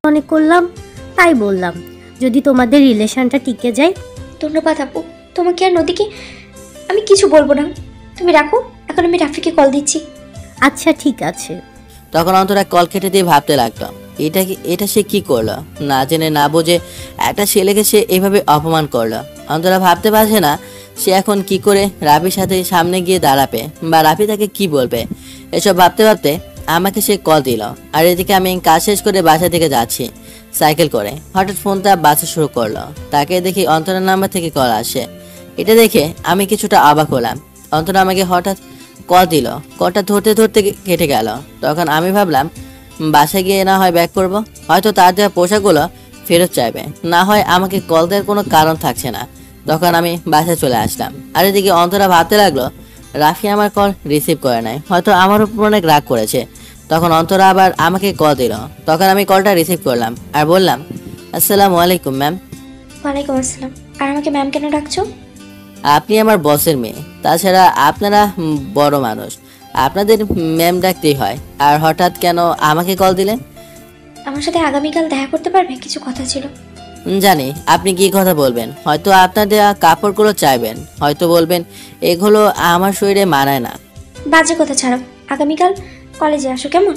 মনে করলাম তাই বললাম, যদি তোমাদের রিলেশনটা টিকে যায়। ধন্যবাদ আপু, তোমাকে আর নদীকে আমি কিছু বলবো না, তুমি রাখো, এখন আমি রাফিকে কল দিচ্ছি। আচ্ছা ঠিক আছে। তখন অন্তরা কল কেটে দিয়ে ভাবতে লাগলো, এটা সে কি করলো, না জেনে না বুঝে একটা ছেলেকে সে এভাবে অপমান করলো। অন্তরা ভাবতে পারছে না সে এখন কি করে রাফির সাথে সামনে গিয়ে দাঁড়াবে বা রাফি তাকে কি বলবে। এসব ভাবতে ভাবতে আমাকে সে কল দিল, আর এদিকে আমি কাজ শেষ করে বাসা থেকে যাচ্ছি সাইকেল করে। হঠাৎ ফোনটা বাজতে শুরু করলো, তাকে দেখি অন্তরার নাম্বার থেকে কল আসে। এটা দেখে আমি কিছুটা অবাক হলাম। অন্তরা আমাকে হঠাৎ কল দিল, কলটা ধরতে ধরতে কেটে গেল। তখন আমি ভাবলাম বাসায় গিয়ে না হয় ব্যাক করব, হয়তো তার দেওয়া পোশাকগুলো ফেরত চাইবে, না হয় আমাকে কল দেওয়ার কোনো কারণ থাকছে না। তখন আমি বাসায় চলে আসলাম, আর এদিকে অন্তরা ভাবতে লাগলো রাফি আমার কল রিসিভ করে নাই, হয়তো আমার উপর অনেক রাগ করেছে। তখন অন্তরা আবার আমাকে কল দিল, তখন আমি কলটা রিসিভ করলাম আর বললাম, আসসালামু আলাইকুম ম্যাম। ওয়ালাইকুম আসসালাম। আর আমাকে ম্যাম কেন ডাকছো? আপনি আমার বসের মেয়ে, তাছাড়া আপনারা বড় মানুষ, আপনাদের ম্যাম ডাকতেই হয়। আর হঠাৎ কেন আমাকে কল দিলেন? আমার সাথে আগামীকাল দেখা করতে পারবে? কিছু কথা ছিল। জানি আপনি কি কথা বলবেন, হয়তো আপনার দেওয়া কাপড়গুলো চাইবেন, হয়তো বলবেন এগুলো আমার শরীরে মানায় না। বাজে কথা ছাড়ো, আগামীকাল কলেজে আসো কেমন?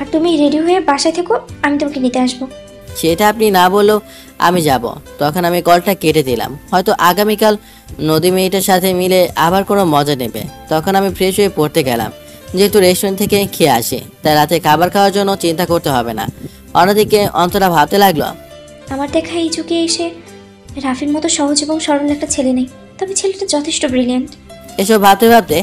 আর তুমি রেডি হয়ে বাসায় থেকো, আমি তোমাকে নিতে আসবো। সেটা আপনি না বললেও আমি যাব। তখন আমি কলটা কেটে দিলাম, হয়তো আগামীকাল নদী মেয়েটার সাথে মিলে আবার কোনো মজা নেবে। তখন আমি ফ্রেশ হয়ে পড়তে গেলাম, যেহেতু রেস্টুরেন্ট থেকে খেয়ে আসি তাই রাতে খাবার খাওয়ার জন্য চিন্তা করতে হবে না। অন্যদিকে অন্তরা ভাবতে লাগলো, আমার দেখা এই যুগে এসে রাফির মতো সহজ এবং সরল একটা ছেলে নেই, তবে ছেলেটা যথেষ্ট ব্রিলিয়েন্ট। এসব ভাবতে ভাবতে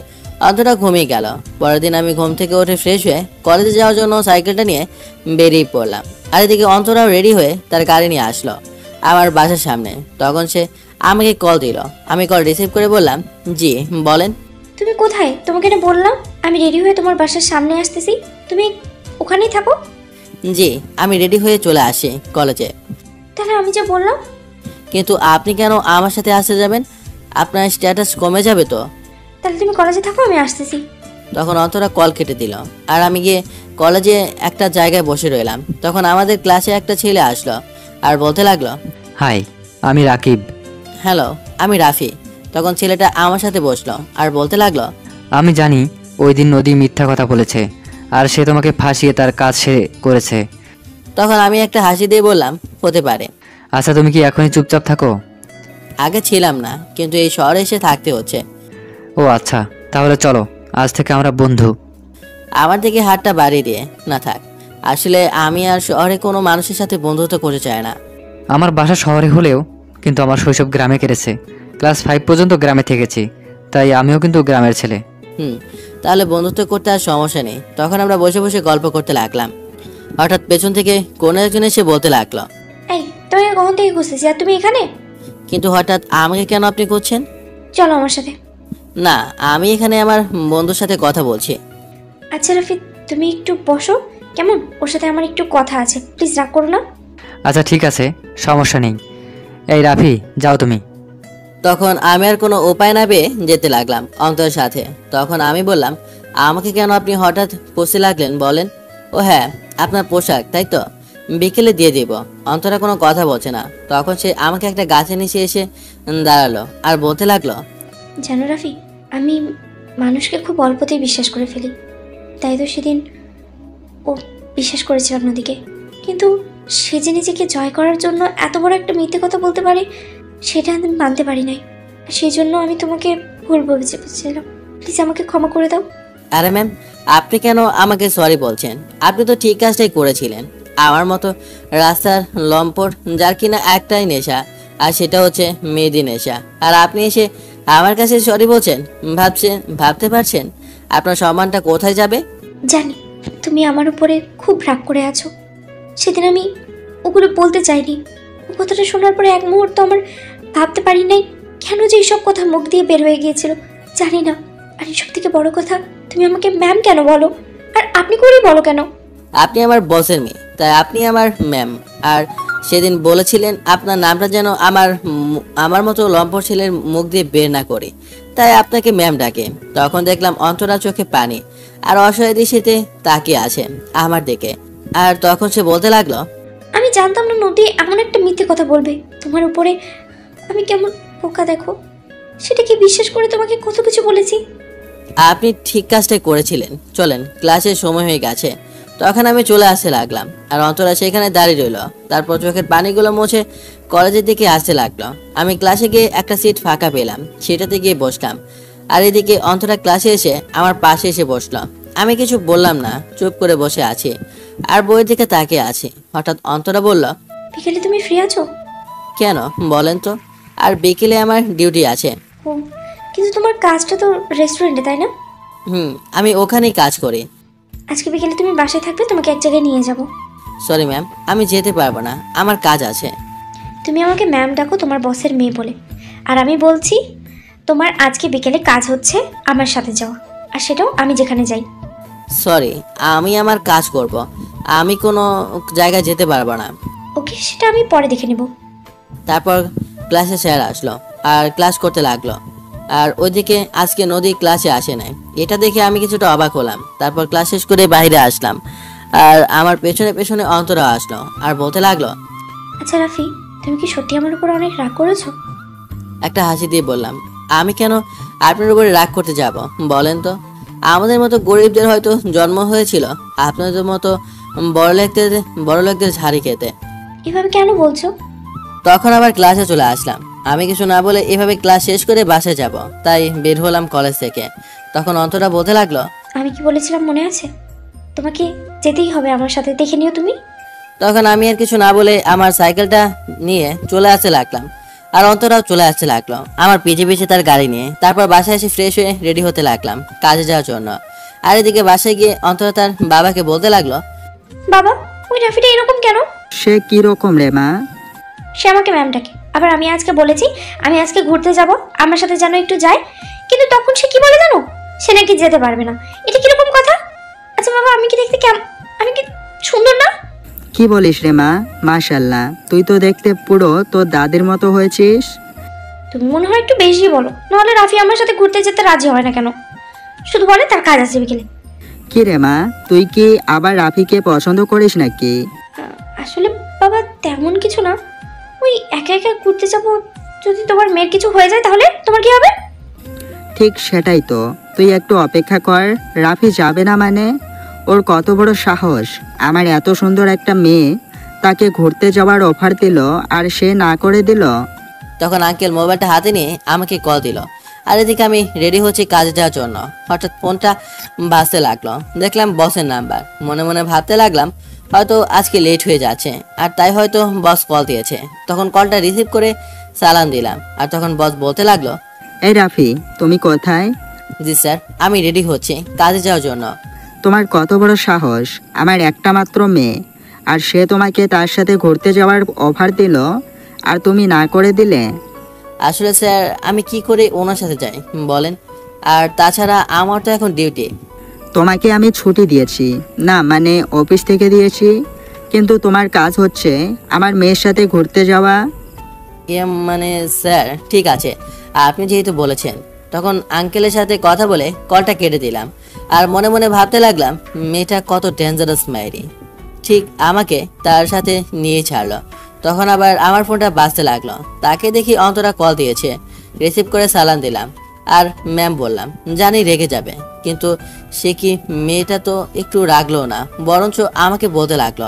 অন্তরা ঘুমিয়ে গেল। পরের দিন আমি ঘুম থেকে উঠে ফ্রেশ হয়ে কলেজে যাওয়ার জন্য সাইকেলটা নিয়ে বেরিয়ে পড়লাম, আর এদিকে অন্তরাও রেডি হয়ে তার গাড়ি নিয়ে আসলো আমার বাসার সামনে। তখন সে আমাকে কল দিল, আমি কল রিসিভ করে বললাম, জি বলেন। তুমি কোথায়? তোমাকে না বললাম আমি রেডি হয়ে তোমার বাসার সামনে আসতেছি, তুমি ওখানেই থাকো। জি আমি রেডি হয়ে চলে আসি কলেজে। তাহলে আমি যা বললাম। কিন্তু আপনি কেন আমার সাথে আসতে যাবেন? আপনার স্ট্যাটাস কমে যাবে তো। তাহলে তুমি কলেজে থাকো, আমি আসতেছি। তখন অন্তরা কল কেটে দিল, আর আমি গিয়ে কলেজে একটা জায়গায় বসে রইলাম। তখন আমাদের ক্লাসে একটা ছেলে আসলো আর বলতে লাগলো, হাই, আমি রাকিব। হ্যালো আমি রাফি। তখন ছেলেটা আমার সাথে বসলো আর বলতে লাগলো, আমি জানি ওই দিন নদী মিথ্যা কথা বলেছে, আর সে তোমাকে ফাঁসিয়ে তার কাজ সে করেছে। তখন আমি একটা হাসি দিয়ে বললাম, হতে পারে। আচ্ছা, তুমি কি এখনই চুপচাপ থাকো? আগে ছিলাম না, কিন্তু এই শহরে এসে থাকতে হচ্ছে। ও আচ্ছা, তাহলে চলো, আজ থেকে আমরা বন্ধু। আমার দিকে হাতটা বাড়িয়ে দিয়ে, না থাক, আসলে আমি আর শহরে কোনো মানুষের সাথে বন্ধুত্ব করতে চাই না। আমার বাসা শহরে হলেও কিন্তু আমার শৈশব গ্রামে কেটেছে। ক্লাস 5 পর্যন্ত গ্রামে থেকেছি, তাই আমিও কিন্তু গ্রামের ছেলে। তাহলে বন্ধুত্ব করতে আর সমস্যা নেই। তখন আমরা বসে বসে গল্প করতে লাগলাম। হঠাৎ পেছন থেকে কোনো একজন এসে বলতে লাগলো, এই তুমি কখন থেকে খুঁজতেছি, আর তুমি এখানে? কিন্তু হঠাৎ আমাকে কেন আপনি করছেন? চলো আমার সাথে। না, আমি এখানে আমার বন্ধুর সাথে কথা বলছি। আচ্ছা রাফি, তুমি একটু বসো কেমন, ওর সাথে আমার একটু কথা আছে, প্লিজ রাগ করো না। আচ্ছা ঠিক আছে, সমস্যা নেই। এই রাফি, যাও তুমি। তখন আমি আর কোনো উপায় না পেয়ে যেতে লাগলাম অন্তরের সাথে। তখন আমি বললাম, আমাকে কেন আপনি হঠাৎ পুষতে লাগলেন বলেন? ও হ্যাঁ, আপনার পোশাক তাই তো, বিকেলে দিয়ে দিব। অন্তরা কোনো কথা বলছে না। তখন সে আমাকে একটা গাছের নিচে এসে দাঁড়ালো আর বলতে লাগলো, জানো রাফি, আমি মানুষকে খুব অল্পতেই বিশ্বাস করে ফেলি, তাই তো সেদিন ও বিশ্বাস করেছিলাম নদীকে, কিন্তু সে যে নিজেকে জয় করার জন্য এত বড় একটা মিথ্যে কথা বলতে পারে সেটা আমি মানতে পারি নাই। সেই জন্য আমি তোমাকে ভুল বলেছিলাম, প্লিজ আমাকে ক্ষমা করে দাও। আরে ম্যাম, আপনি কেন আমাকে সরি বলছেন? আপনি তো ঠিক কাজটাই করেছিলেন। আমার মতো রাস্তার লম্পট যার কিনা একটাই নেশা, আর সেটা হচ্ছে মেয়েদের নেশা, আর আপনি এসে আমার কাছে সরি বলছেন? ভাবতে পারছেন আপনার সম্মানটা কোথায় যাবে? জানি তুমি আমার উপরে খুব রাগ করে আছো, সেদিন আমি ওগুলো বলতে চাইনি। ও কথাটা শোনার পরে এক মুহূর্ত আমার ভাবতে পারি নাই কেন যে এইসব কথা মুখ দিয়ে বের হয়ে গিয়েছিল, জানি না। আর সব থেকে বড় কথা, তুমি আমাকে ম্যাম কেন বলো, আর আপনি করেই বলো কেন? আপনি আমার বসের মেয়ে, তাই আপনি আমার ম্যাম, আর সেদিন বলেছিলেন আপনার নামটা যেন আমার মতো লম্পট ছেলের মুখ দিয়ে বের না করি, তাই আপনাকে ম্যাম ডাকে। তখন দেখলাম অন্তরা চোখে পানি আর অসহায় দৃষ্টিতে তাকিয়ে আছে আমার দিকে। আর তখন সে বলতে লাগলো, আমি জানতাম না নদী এমন একটা মিথ্যে কথা বলবে তোমার উপরে। আমি কেমন বোকা দেখো, সেটা কি বিশ্বাস করে তোমাকে কত কিছু বলেছি। আপনি ঠিক কাজটাই করেছিলেন, চলেন ক্লাসের সময় হয়ে গেছে। তখন আমি চলে আসতে লাগলাম আর অন্তরা সেখানে দাঁড়িয়ে রইল। তারপর চোখের পানিগুলো মুছে কলেজের দিকে আসতে লাগলো। আমি ক্লাসে গিয়ে একটা সিট ফাঁকা পেলাম, সেটাতে গিয়ে বসলাম। আর এদিকে অন্তরা ক্লাসে এসে আমার পাশে এসে বসলো। আমি কিছু বললাম না, চুপ করে বসে আছি আর বইয়ের দিকে তাকিয়ে আছি। হঠাৎ অন্তরা বলল, বিকেলে তুমি ফ্রি আছো? কেন বলেন তো? আর বিকেলে আমার ডিউটি আছে। ও, কিন্তু তোমার কাজটা তো রেস্টুরেন্টে, তাই না? আমি ওখানেই কাজ করি। আজকে বিকেলে তুমি বাসায় থাকবে, তোমাকে এক জায়গায় নিয়ে যাব। সরি ম্যাম, আমি যেতে পারবো না, আমার কাজ আছে। তুমি আমাকে ম্যাম ডাকো তোমার বসের মেয়ে বলে। আর আমি বলছি তোমার আজকে বিকেলে কাজ হচ্ছে আমার সাথে যাওয়া, আর সেটাও আমি যেখানে যাই। সরি, আমি আমার কাজ করব, আমি কোনো জায়গায় যেতে পারবো না। ওকে, সেটা আমি পরে দেখে নেব। তারপর ক্লাসে স্যার আসলো আর ক্লাস করতে লাগলো। আর ওইদিকে আজকে নদী ক্লাসে আসে নাই, এটা দেখে আমি কিছুটা অবাক হলাম। তারপর ক্লাস শেষ করে বাইরে আসলাম আর আমার পেছনে পেছনে অন্তরা আসলো আর বলতে লাগলো, আচ্ছা রাফি, তুমি কি সত্যি আমার উপর অনেক রাগ করেছো? একটা হাসি দিয়ে বললাম, আমি কেন আপনার উপরে রাগ করতে যাব বলেন তো? আমাদের মতো গরিবদের হয়তো জন্ম হয়েছিল আপনাদের মতো বড়লোকদের ঝাড়ি খেতে। এভাবে কেন বলছো? তখন আবার ক্লাসে চলে আসলাম। আমি কিছু না বলে এভাবে ক্লাস শেষ করে বাসায় যাব, তাই বের হলাম কলেজ থেকে। তখন অন্তরা বলতে লাগলো, আমি কি বলেছিলাম মনে আছে? তোমাকে যেতেই হবে আমার সাথে, দেখে নিও তুমি। তখন আমি আর কিছু না বলে আমার সাইকেলটা নিয়ে চলে আসতে লাগলাম আর অন্তরাও চলে আসতে লাগলো আমার পিছে পিছে তার গাড়ি নিয়ে। তারপর বাসায় এসে ফ্রেশ হয়ে রেডি হতে লাগলাম কাজে যাওয়ার জন্য। আর এদিকে বাসায় গিয়ে অন্তরা তার বাবাকে বলতে লাগলো, বাবা, ওই রাফিটা এরকম কেন? সে কি রকম রে মা? সে আমাকে ম্যাম ডাকে, আবার আমি আজকে বলেছি আমি আজকে ঘুরতে যাব, আমার সাথে যেন একটু যায়, কিন্তু তখন সে কি বলে জানো? সে নাকি যেতে পারবে না। এটা কিরকম কথা? আচ্ছা বাবা, আমি কি দেখতে আমি কি সুন্দর না? কি বলিস রে মা? মাশাআল্লাহ, তুই তো দেখতে পুরো তোর দাদির মতো হয়েছিস। তুমি মনে হয় একটু বেশি বলো, নাহলে রাফি আমার সাথে ঘুরতে যেতে রাজি হয় না কেন? শুধু বলে তার কাজ আছে বিকেলে। কি রে মা, তুই কি আবার রাফিকে পছন্দ করিস নাকি? আসলে বাবা তেমন কিছু না, ওই একা একা ঘুরতে যাবো, যদি তোমার মেয়ের কিছু হয়ে যায় তাহলে তোমার কি হবে? ঠিক সেটাই তো, তুই একটু অপেক্ষা কর। রাফি যাবে না মানে? ওর কত বড় সাহস, আমার এত সুন্দর একটা মেয়ে তাকে ঘুরতে যাওয়ার অফার দিল আর সে না করে দিল। তখন আঙ্কেল মোবাইলটা হাতে নিয়ে আমাকে কল দিল। আর এদিকে আমি রেডি হচ্ছি কাজে যাওয়ার জন্য। হঠাৎ ফোনটা বাজতে লাগলো, দেখলাম বসের নাম্বার। মনে মনে ভাবতে লাগলাম হয়তো আজকে লেট হয়ে যাচ্ছে আর তাই হয়তো বস কল দিয়েছে। তখন কলটা রিসিভ করে সালাম দিলাম আর তখন বস বলতে লাগলো, এই রাফি, তুমি কোথায়? জি স্যার, আমি রেডি হচ্ছি কাজে যাওয়ার জন্য। তোমার কত বড় সাহস, আমার একটা মাত্র মেয়ে আর সে তোমাকে তার সাথে ঘুরতে যাওয়ার অফার দিল আর তুমি না করে দিলে? আসলে স্যার, আমি কি করে ওনার সাথে যাই বলেন? আর তাছাড়া আমার তো এখন ডিউটি। তোমাকে আমি ছুটি দিয়েছি, না মানে অফিস থেকে দিয়েছি, কিন্তু তোমার কাজ হচ্ছে আমার মেয়ের সাথে ঘুরতে যাওয়া। মানে স্যার ঠিক আছে, আপনি যেহেতু বলেছেন। তখন আঙ্কেলের সাথে কথা বলে কলটা কেটে দিলাম আর মনে মনে ভাবতে লাগলাম মেয়েটা কত ডেঞ্জারাস মায়েরি, ঠিক আমাকে তার সাথে নিয়ে ছাড়লো। তখন আবার আমার ফোনটা বাজতে লাগলো, তাকে দেখি অন্তরা কল দিয়েছে। রিসিভ করে সালাম দিলাম আর ম্যাম বললাম, জানি রেগে যাবে, কিন্তু সে কি মেয়েটা তো একটু রাগলো না, বরঞ্চ আমাকে বলতে লাগলো,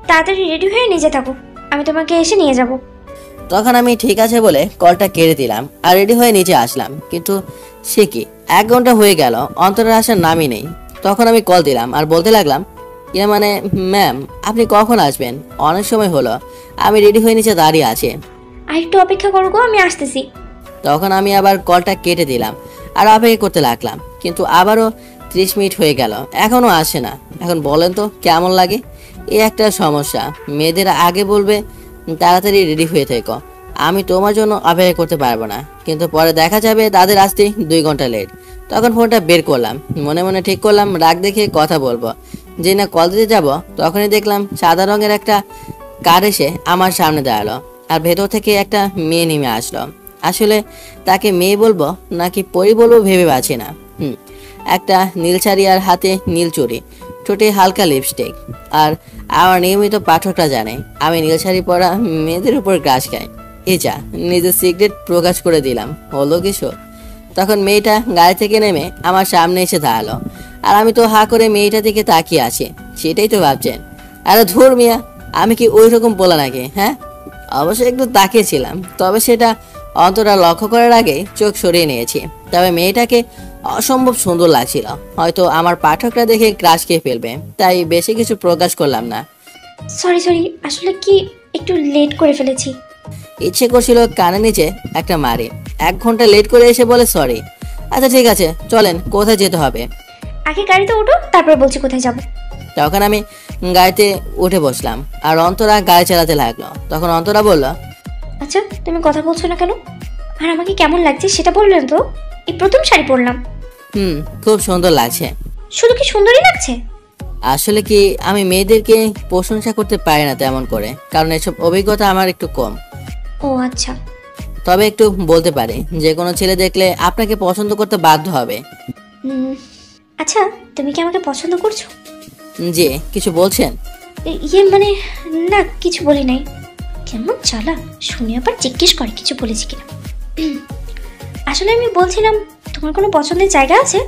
তাড়াতাড়ি রেডি হয়ে নিজে থাকো, আমি তোমাকে এসে নিয়ে যাব। তখন আমি ঠিক আছে বলে কলটা কেড়ে দিলাম আর রেডি হয়ে নিচে আসলাম। কিন্তু সে কি 1 ঘন্টা হয়ে গেল, অন্তরের আসার নামই নেই। তখন আমি কল দিলাম আর বলতে লাগলাম, মানে ম্যাম আপনি কখন আসবেন? অনেক সময় হলো, আমি রেডি হয়ে নিচে দাঁড়িয়ে আছি। আর একটু অপেক্ষা করো গো, আমি আসতেছি। তখন আমি আবার কলটা কেটে দিলাম আর অপেক্ষা করতে লাগলাম, কিন্তু আবারও 30 মিনিট হয়ে গেল, এখনো আসে না। এখন বলেন তো কেমন লাগে? এই একটা সমস্যা, মেয়েদের আগে বলবে তাড়াতাড়ি রেডি হয়ে থেকো, আমি তোমার জন্য অপেক্ষা করতে পারবো না, কিন্তু পরে দেখা যাবে তাদের আসতে 2 ঘন্টা লেট। তখন ফোনটা বের করলাম, মনে মনে ঠিক করলাম রাগ দেখে কথা বলবো। যে না কল দিতে যাবো, তখনই দেখলাম সাদা রঙের একটা কার এসে আমার সামনে দাঁড়ালো আর ভেতর থেকে একটা মেয়ে নেমে আসলো। আসলে তাকে মেয়ে বলবো নাকি পরি বলবো ভেবে পাচ্ছি না। একটা নীল শাড়ি আর হাতে নীল চুড়ি, ঠোঁটে হালকা লিপস্টিক। আর আমার নিয়মিত পাঠকরা জানে আমি নীল শাড়ি পরা মেয়েদের উপর গ্রাস খাই। যা নিজের সিক্রেট প্রকাশ করে দিলাম, হলো কিছু? তখন মেয়েটা গাড়ি থেকে নেমে আমার সামনে এসে দাঁড়ালো আর আমি তো হা করে মেয়েটা দিকে তাকিয়ে আছি। সেটাই তো ভাবছেন, আরে ধুর মিয়া, আমি কি ওই রকম বলা নাকি? হ্যাঁ, অবশ্যই একটু তাকিয়েছিলাম, তবে সেটা অন্তরা লক্ষ্য করার আগে চোখ সরিয়ে নিয়েছি। তবে মেয়েটাকে অসম্ভব সুন্দর লাগছিল, হয়তো আমার পাঠকরা দেখে ক্রাশ খেয়ে ফেলবে, তাই বেশি কিছু প্রকাশ করলাম না। সরি সরি, আসলে কি একটু লেট করে ফেলেছি। ইচ্ছে করছিল কানে নিচে একটা মারি। 1 ঘন্টা লেট করে এসে বলে সরি। আচ্ছা ঠিক আছে, চলেন, কোথায় যেতে হবে? আগে গাড়িতে ওঠো, তারপর বলছি কোথায় যাব। তখন আমি গাড়িতে উঠে বসলাম আর অন্তরা গাড়ি চালাতে লাগলো। তখন অন্তরা বলল, আচ্ছা তুমি কথা বলছো না কেন? আর আমাকে কেমন লাগছে সেটা বললেন তো? এই প্রথম শাড়ি পরলাম। খুব সুন্দর লাগছে। শুধু কি সুন্দরই লাগছে? আসলে কি, আমি মেয়েদেরকে প্রশংসা করতে পারি না তেমন করে, কারণ এসব অভিজ্ঞতা আমার একটু কম। ও আচ্ছা। তবে একটু বলতে পারি, যে কোনো ছেলে দেখলে আপনাকে পছন্দ করতে বাধ্য হবে। আচ্ছা তুমি কি আমাকে পছন্দ করছো? যে কিছু বলছেন? ইয়ে মানে, না কিছু বলি নাই। কেমন চালা, শুনে আবার জিজ্ঞেস করে কিছু বলেছি কিনা। আসলে আমি বলছিলাম, তোমার কোনো পছন্দের জায়গা আছে?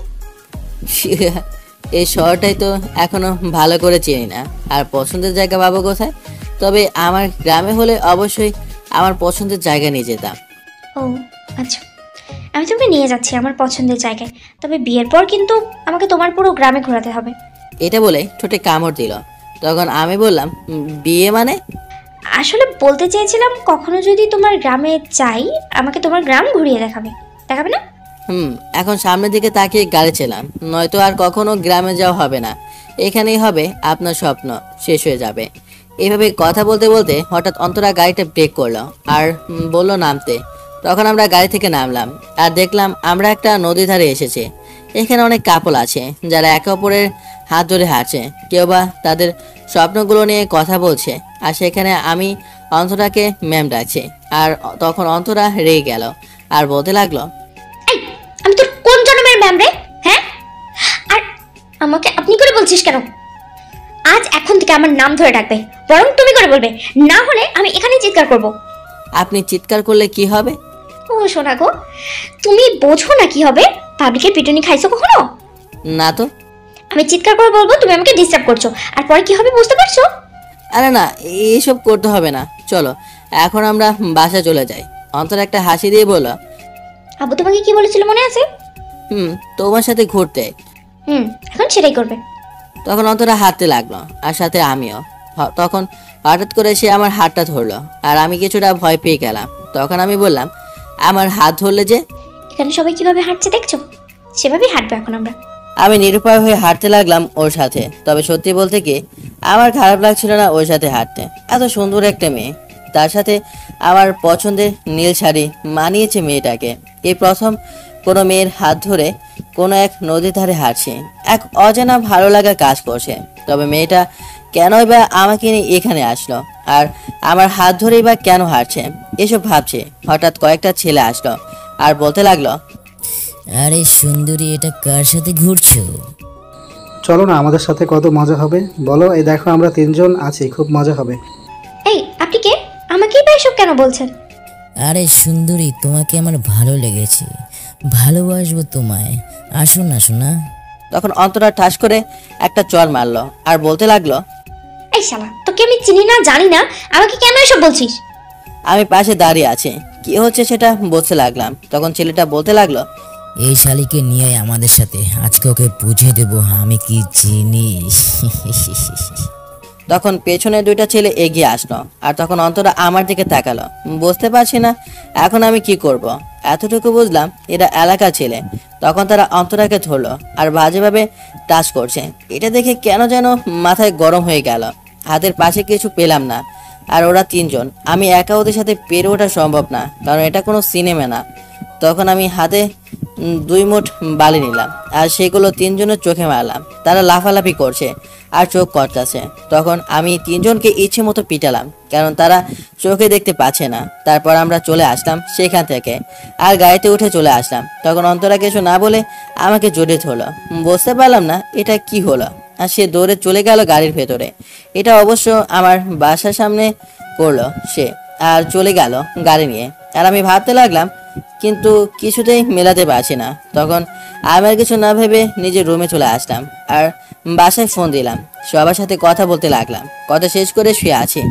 এই শহরটাই তো এখনো ভালো করে চিনি না, আর পছন্দের জায়গা পাবো কোথায়? তবে আমার গ্রামে হলে অবশ্যই আমার পছন্দের জায়গা নিয়ে যেতাম। ও আচ্ছা, আমি তোমাকে নিয়ে যাচ্ছি আমার পছন্দের জায়গায়, তবে বিয়ের পর কিন্তু আমাকে তোমার পুরো গ্রামে ঘোরাতে হবে। এটা বলে ঠোঁটে কামড় দিল। তখন আমি বললাম, বিয়ে মানে? আসলে বলতে চেয়েছিলাম, কখনো যদি তোমার গ্রামে যাই, আমাকে তোমার গ্রাম ঘুরিয়ে দেখাবে না? এখন সামনের দিকে তাকিয়ে গাড়ি চালান, নয়তো আর কখনো গ্রামে যাওয়া হবে না। এখানেই হবে আপনার স্বপ্ন শেষ হয়ে যাবে। এভাবে কথা বলতে বলতে হঠাৎ অন্তরা গাড়িটা ব্রেক করলো আর বলল নামতে। তখন আমরা গাড়ি থেকে নামলাম আর দেখলাম আমরা একটা নদী ধারে এসেছি। এখানে অনেক কাপল আছে যারা একে অপরের হাত ধরে হাঁটছে, কেউ বা তাদের স্বপ্নগুলো নিয়ে কথা বলছে। আর সেখানে আমি অন্তরাকে ম্যাম ডাকছি। আর তখন অন্তরা রেগে গেল আর বলতে লাগলো, আমি তোর কোন জন্মের ম্যাম রে? হ্যাঁ, আর আমাকে আপনি করে বলছিস কেন? আজ এখন থেকে আমার নাম ধরে ডাকবে, বরং তুমি করে বলবে, না হলে আমি এখানে চিৎকার করব। আপনি চিৎকার করলে কি হবে? ও শোনা গো, তুমি বোঝো না কি হবে? পাবলিকের পিটুনি খাইছো কখনো? না তো। আমি চিৎকার করে বলবো তুমি আমাকে ডিস্টার্ব করছো, আর পরে কি হবে বুঝতে পারছো? আরে না, এইসব করতে হবে না, চলো এখন আমরা বাসা চলে যাই। অন্তর একটা হাসি দিয়ে বলল, আব্বু তোমাকে কি বলেছিল মনে আছে? তোমার সাথে ঘুরতে। এখন সেটাই করবে। তখন অন্তরা হাঁটতে লাগলো আর সাথে আমিও। তখন হঠাৎ করে সে আমার হাতটা ধরলো আর আমি কিছুটা ভয় পেয়ে গেলাম। তখন আমি বললাম, আমার হাত ধরলে যে? এখানে সবাই কিভাবে হাঁটছে দেখছো, সেভাবেই হাঁটবে এখন আমরা। আমি নিরুপায় হয়ে হাঁটতে লাগলাম ওর সাথে। তবে সত্যি বলতে কি, আমার খারাপ লাগছিল না ওর সাথে হাঁটতে। এত সুন্দর একটা মেয়ে, তার সাথে আমার পছন্দের নীল শাড়ি মানিয়েছে মেয়েটাকে। এই প্রথম কোনো মেয়ের হাত ধরে কোনো এক নদীর ধারে হাঁটছে, এক অজানা ভালো লাগা কাজ করছে। তবে মেয়েটা কেনই বা আমাকে নিয়ে এখানে আসলো আর আমার হাত ধরেই বা কেন হাঁটছে, এসব ভাবছে। হঠাৎ কয়েকটা ছেলে আসলো আর বলতে লাগলো, আরে সুন্দরী, এটা কার সাথে ঘুরছো? চলো না, আমাদের সাথে কত মজা হবে বলো। এই দেখো আমরা 3 জন আছি, খুব মজা হবে। এই আপনি কে? আমাকেই বা এসব কেন বলছেন? আরে সুন্দরী, তোমাকে আমার ভালো লেগেছে, ভালোবাসবো তোমায়, আসো না শোনা। তখন অন্তরা ঠাস করে একটা চর মারলো আর বলতে লাগলো, এই শালা, তোকে আমি চিনি না জানি না, আমাকে কেন এসব বলছিস? আমি পাশে দাঁড়িয়ে আছি, কি হচ্ছে সেটা বলতে লাগলাম। তখন ছেলেটা বলতে লাগলো, এই শালিকে নিয়ে আয় আমাদের সাথে, আজকে ওকে বুঝিয়ে দেবো আমি কি চিনি। তখন পেছনে 2টা ছেলে এগিয়ে আসলো আর তখন অন্তরা আমার দিকে তাকালো। বুঝতে পারছি না এখন আমি কি করব। এতটুকু বুঝলাম এরা এলাকার ছেলে। তখন তারা অন্তরাকে ধরলো আর বাজেভাবে টাচ করছে। এটা দেখে কেন যেন মাথায় গরম হয়ে গেল। হাতের পাশে কিছু পেলাম না। আর ওরা 3 জন, আমি একা ওদের সাথে পেরে ওঠা সম্ভব না, কারণ এটা কোনো সিনেমা না। তখন আমি হাতে 2 মুঠ বালি নিলাম আর সেগুলো তিনজনের চোখে মারলাম। তারা লাফালাফি করছে আর চোখ কটকাছে। তখন আমি তিনজনকে ইচ্ছে মতো পিটালাম, কারণ তারা চোখে দেখতে পাচ্ছে না। তারপর আমরা চলে আসলাম সেখান থেকে আর গাড়িতে উঠে চলে আসলাম। তখন অন্তরা কিছু না বলে আমাকে জড়িয়ে ধরলো। বুঝতে পারলাম না এটা কি হলো, আর সে দৌড়ে চলে গেল গাড়ির ভেতরে। এটা অবশ্য আমার বাসার সামনে করলো সে, আর চলে গেল গাড়ি নিয়ে। আর আমি ভাবতে লাগলাম, কিন্তু কিছুতেই মেলাতে পারছি না। তখন আমার কিছু না ভেবে নিজের রুমে চলে আসলাম আর বাসায় ফোন দিলাম। সবার সাথে কথা বলতে লাগলাম। কথা শেষ করে শুয়ে আছি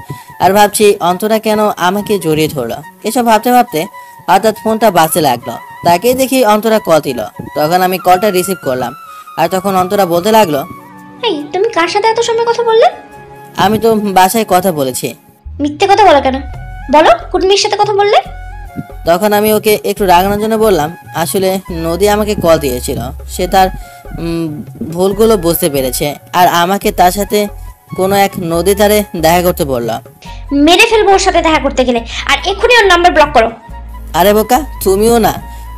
আর ভাবছি অন্তরা কেন আমাকে জড়িয়ে ধরলো। এসব ভাবতে ভাবতে হঠাৎ ফোনটা বাজতে লাগলো। তাকে দেখি অন্তরা কল দিল। তখন আমি কলটা রিসিভ করলাম আর তখন অন্তরা বলতে লাগলো, এই তুমি কার সাথে এত সময় কথা বললে? আমি তো বাসায় কথা বলেছি। মিথ্যে কথা বলো কেন? বলো কোন মেয়ের সাথে কথা বললে? তখন আমি ওকে একটু রাগানোর জন্য বললাম, আসলে নদী আমাকে কল দিয়েছিল। সে তার ভুলগুলো বুঝতে পেরেছে আর আমাকে তার সাথে কোনো এক নদী ধারে দেখা করতে বলল। মেরে ফেলবো ওর সাথে দেখা করতে গেলে, আর এক্ষুনি ওর নাম্বার ব্লক করো। আরে বোকা, তুমিও না,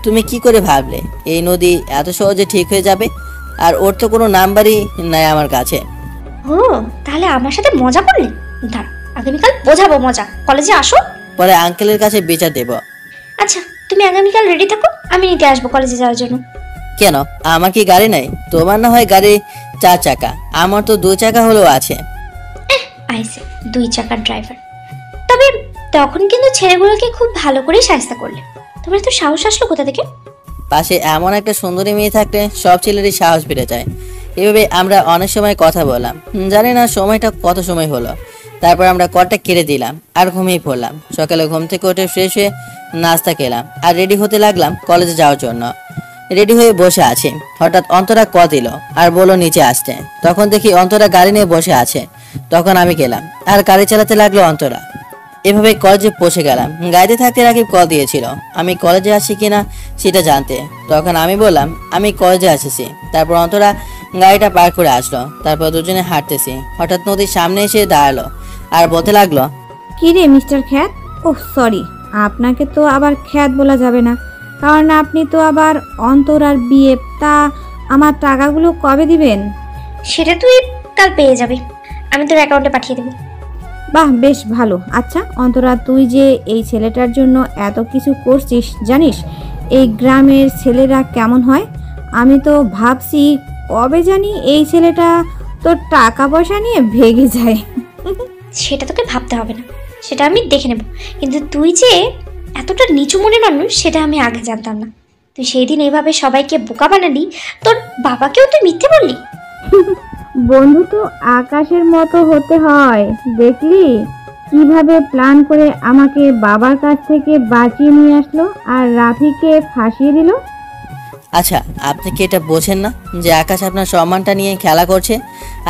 তুমি কি করে ভাবলে এই নদী এত সহজে ঠিক হয়ে যাবে? আর ওর তো কোনো নাম্বারই নাই আমার কাছে। ও তাহলে আমার সাথে মজা করলে? দাঁড়া, আগামীকাল বোঝাবো মজা। কলেজে আসো, পরে আঙ্কেলের কাছে বিচার দেব। আচ্ছা তুমি আগামীকাল রেডি থাকো, আমি নিতে আসবো কলেজে যাওয়ার জন্য। কেন, আমার কি গাড়ি নাই? তোমার না হয় গাড়ি 4 চাকা, আমার তো 2 চাকা হলেও আছে। আইসে 2 চাকার ড্রাইভার। তবে তখন কিন্তু ছেলেগুলোকে খুব ভালো করেই শায়েস্তা করলে। তোমার তো সাহস আসলো কোথা থেকে? পাশে এমন একটা সুন্দরী মেয়ে থাকলে সব ছেলেরই সাহস বেড়ে যায়। এভাবে আমরা অনেক সময় কথা বললাম, জানি না সময়টা কত সময় হলো। তারপর আমরা কলটা কেটে দিলাম আর ঘুমিয়ে পড়লাম। সকালে ঘুম থেকে উঠে ফ্রেশ হয়ে নাস্তা খেলাম আর রেডি হতে লাগলাম কলেজে যাওয়ার জন্য। রেডি হয়ে বসে আছি, হঠাৎ অন্তরা কল দিল আর বলল নিচে আসতে। তখন দেখি অন্তরা গাড়ি নিয়ে বসে আছে। তখন আমি গেলাম আর গাড়ি চালাতে লাগলো অন্তরা। এভাবে কলেজে পৌঁছে গেলাম। গাড়িতে থাকতে রাকিব কল দিয়েছিল আমি কলেজে আছি কিনা সেটা জানতে। তখন আমি বললাম আমি কলেজে আসছি। তারপর অন্তরা গাড়িটা পার করে আসলো। তারপর দুজনে হাঁটতেছি। হঠাৎ নদীর সামনে এসে দাঁড়ালো আর বলতে লাগলো, কি রে মিস্টার খ্যাত? ওহ সরি, আপনাকে তো আবার খ্যাত বলা যাবে না, কারণ আপনি তো আবার অন্তরার বিয়ে। তা আমার টাকাগুলো কবে দিবেন? সেটা তুই কাল পেয়ে যাবি, আমি তোর অ্যাকাউন্টে পাঠিয়ে দেবো। বাহ, বেশ ভালো। আচ্ছা অন্তরা, তুই যে এই ছেলেটার জন্য এত কিছু করছিস, জানিস এই গ্রামের ছেলেরা কেমন হয়? আমি তো ভাবছি কবে জানি এই ছেলেটা তোর টাকা পয়সা নিয়ে ভেগে যায়। সেটা তোকে ভাবতে হবে না, সেটা আমি দেখে নেব। কিন্তু তুই যে এতটা নিচু মনের মানুষ সেটা আমি আগে জানতাম না। তুই সেই দিন এইভাবে সবাইকে বোকা বানালি, তোর বাবাকেও তুই মিথ্যে বললি। বন্ধু তো আকাশের মতো হতে হয়, দেখলি কিভাবে প্ল্যান করে আমাকে বাবার কাছ থেকে বাঁচিয়ে নিয়ে আসলো আর রাফিকে ফাঁসিয়ে দিল। আচ্ছা আপনি কি এটা বোঝেন না যে আকাশ আপনার সম্মানটা নিয়ে খেলা করছে?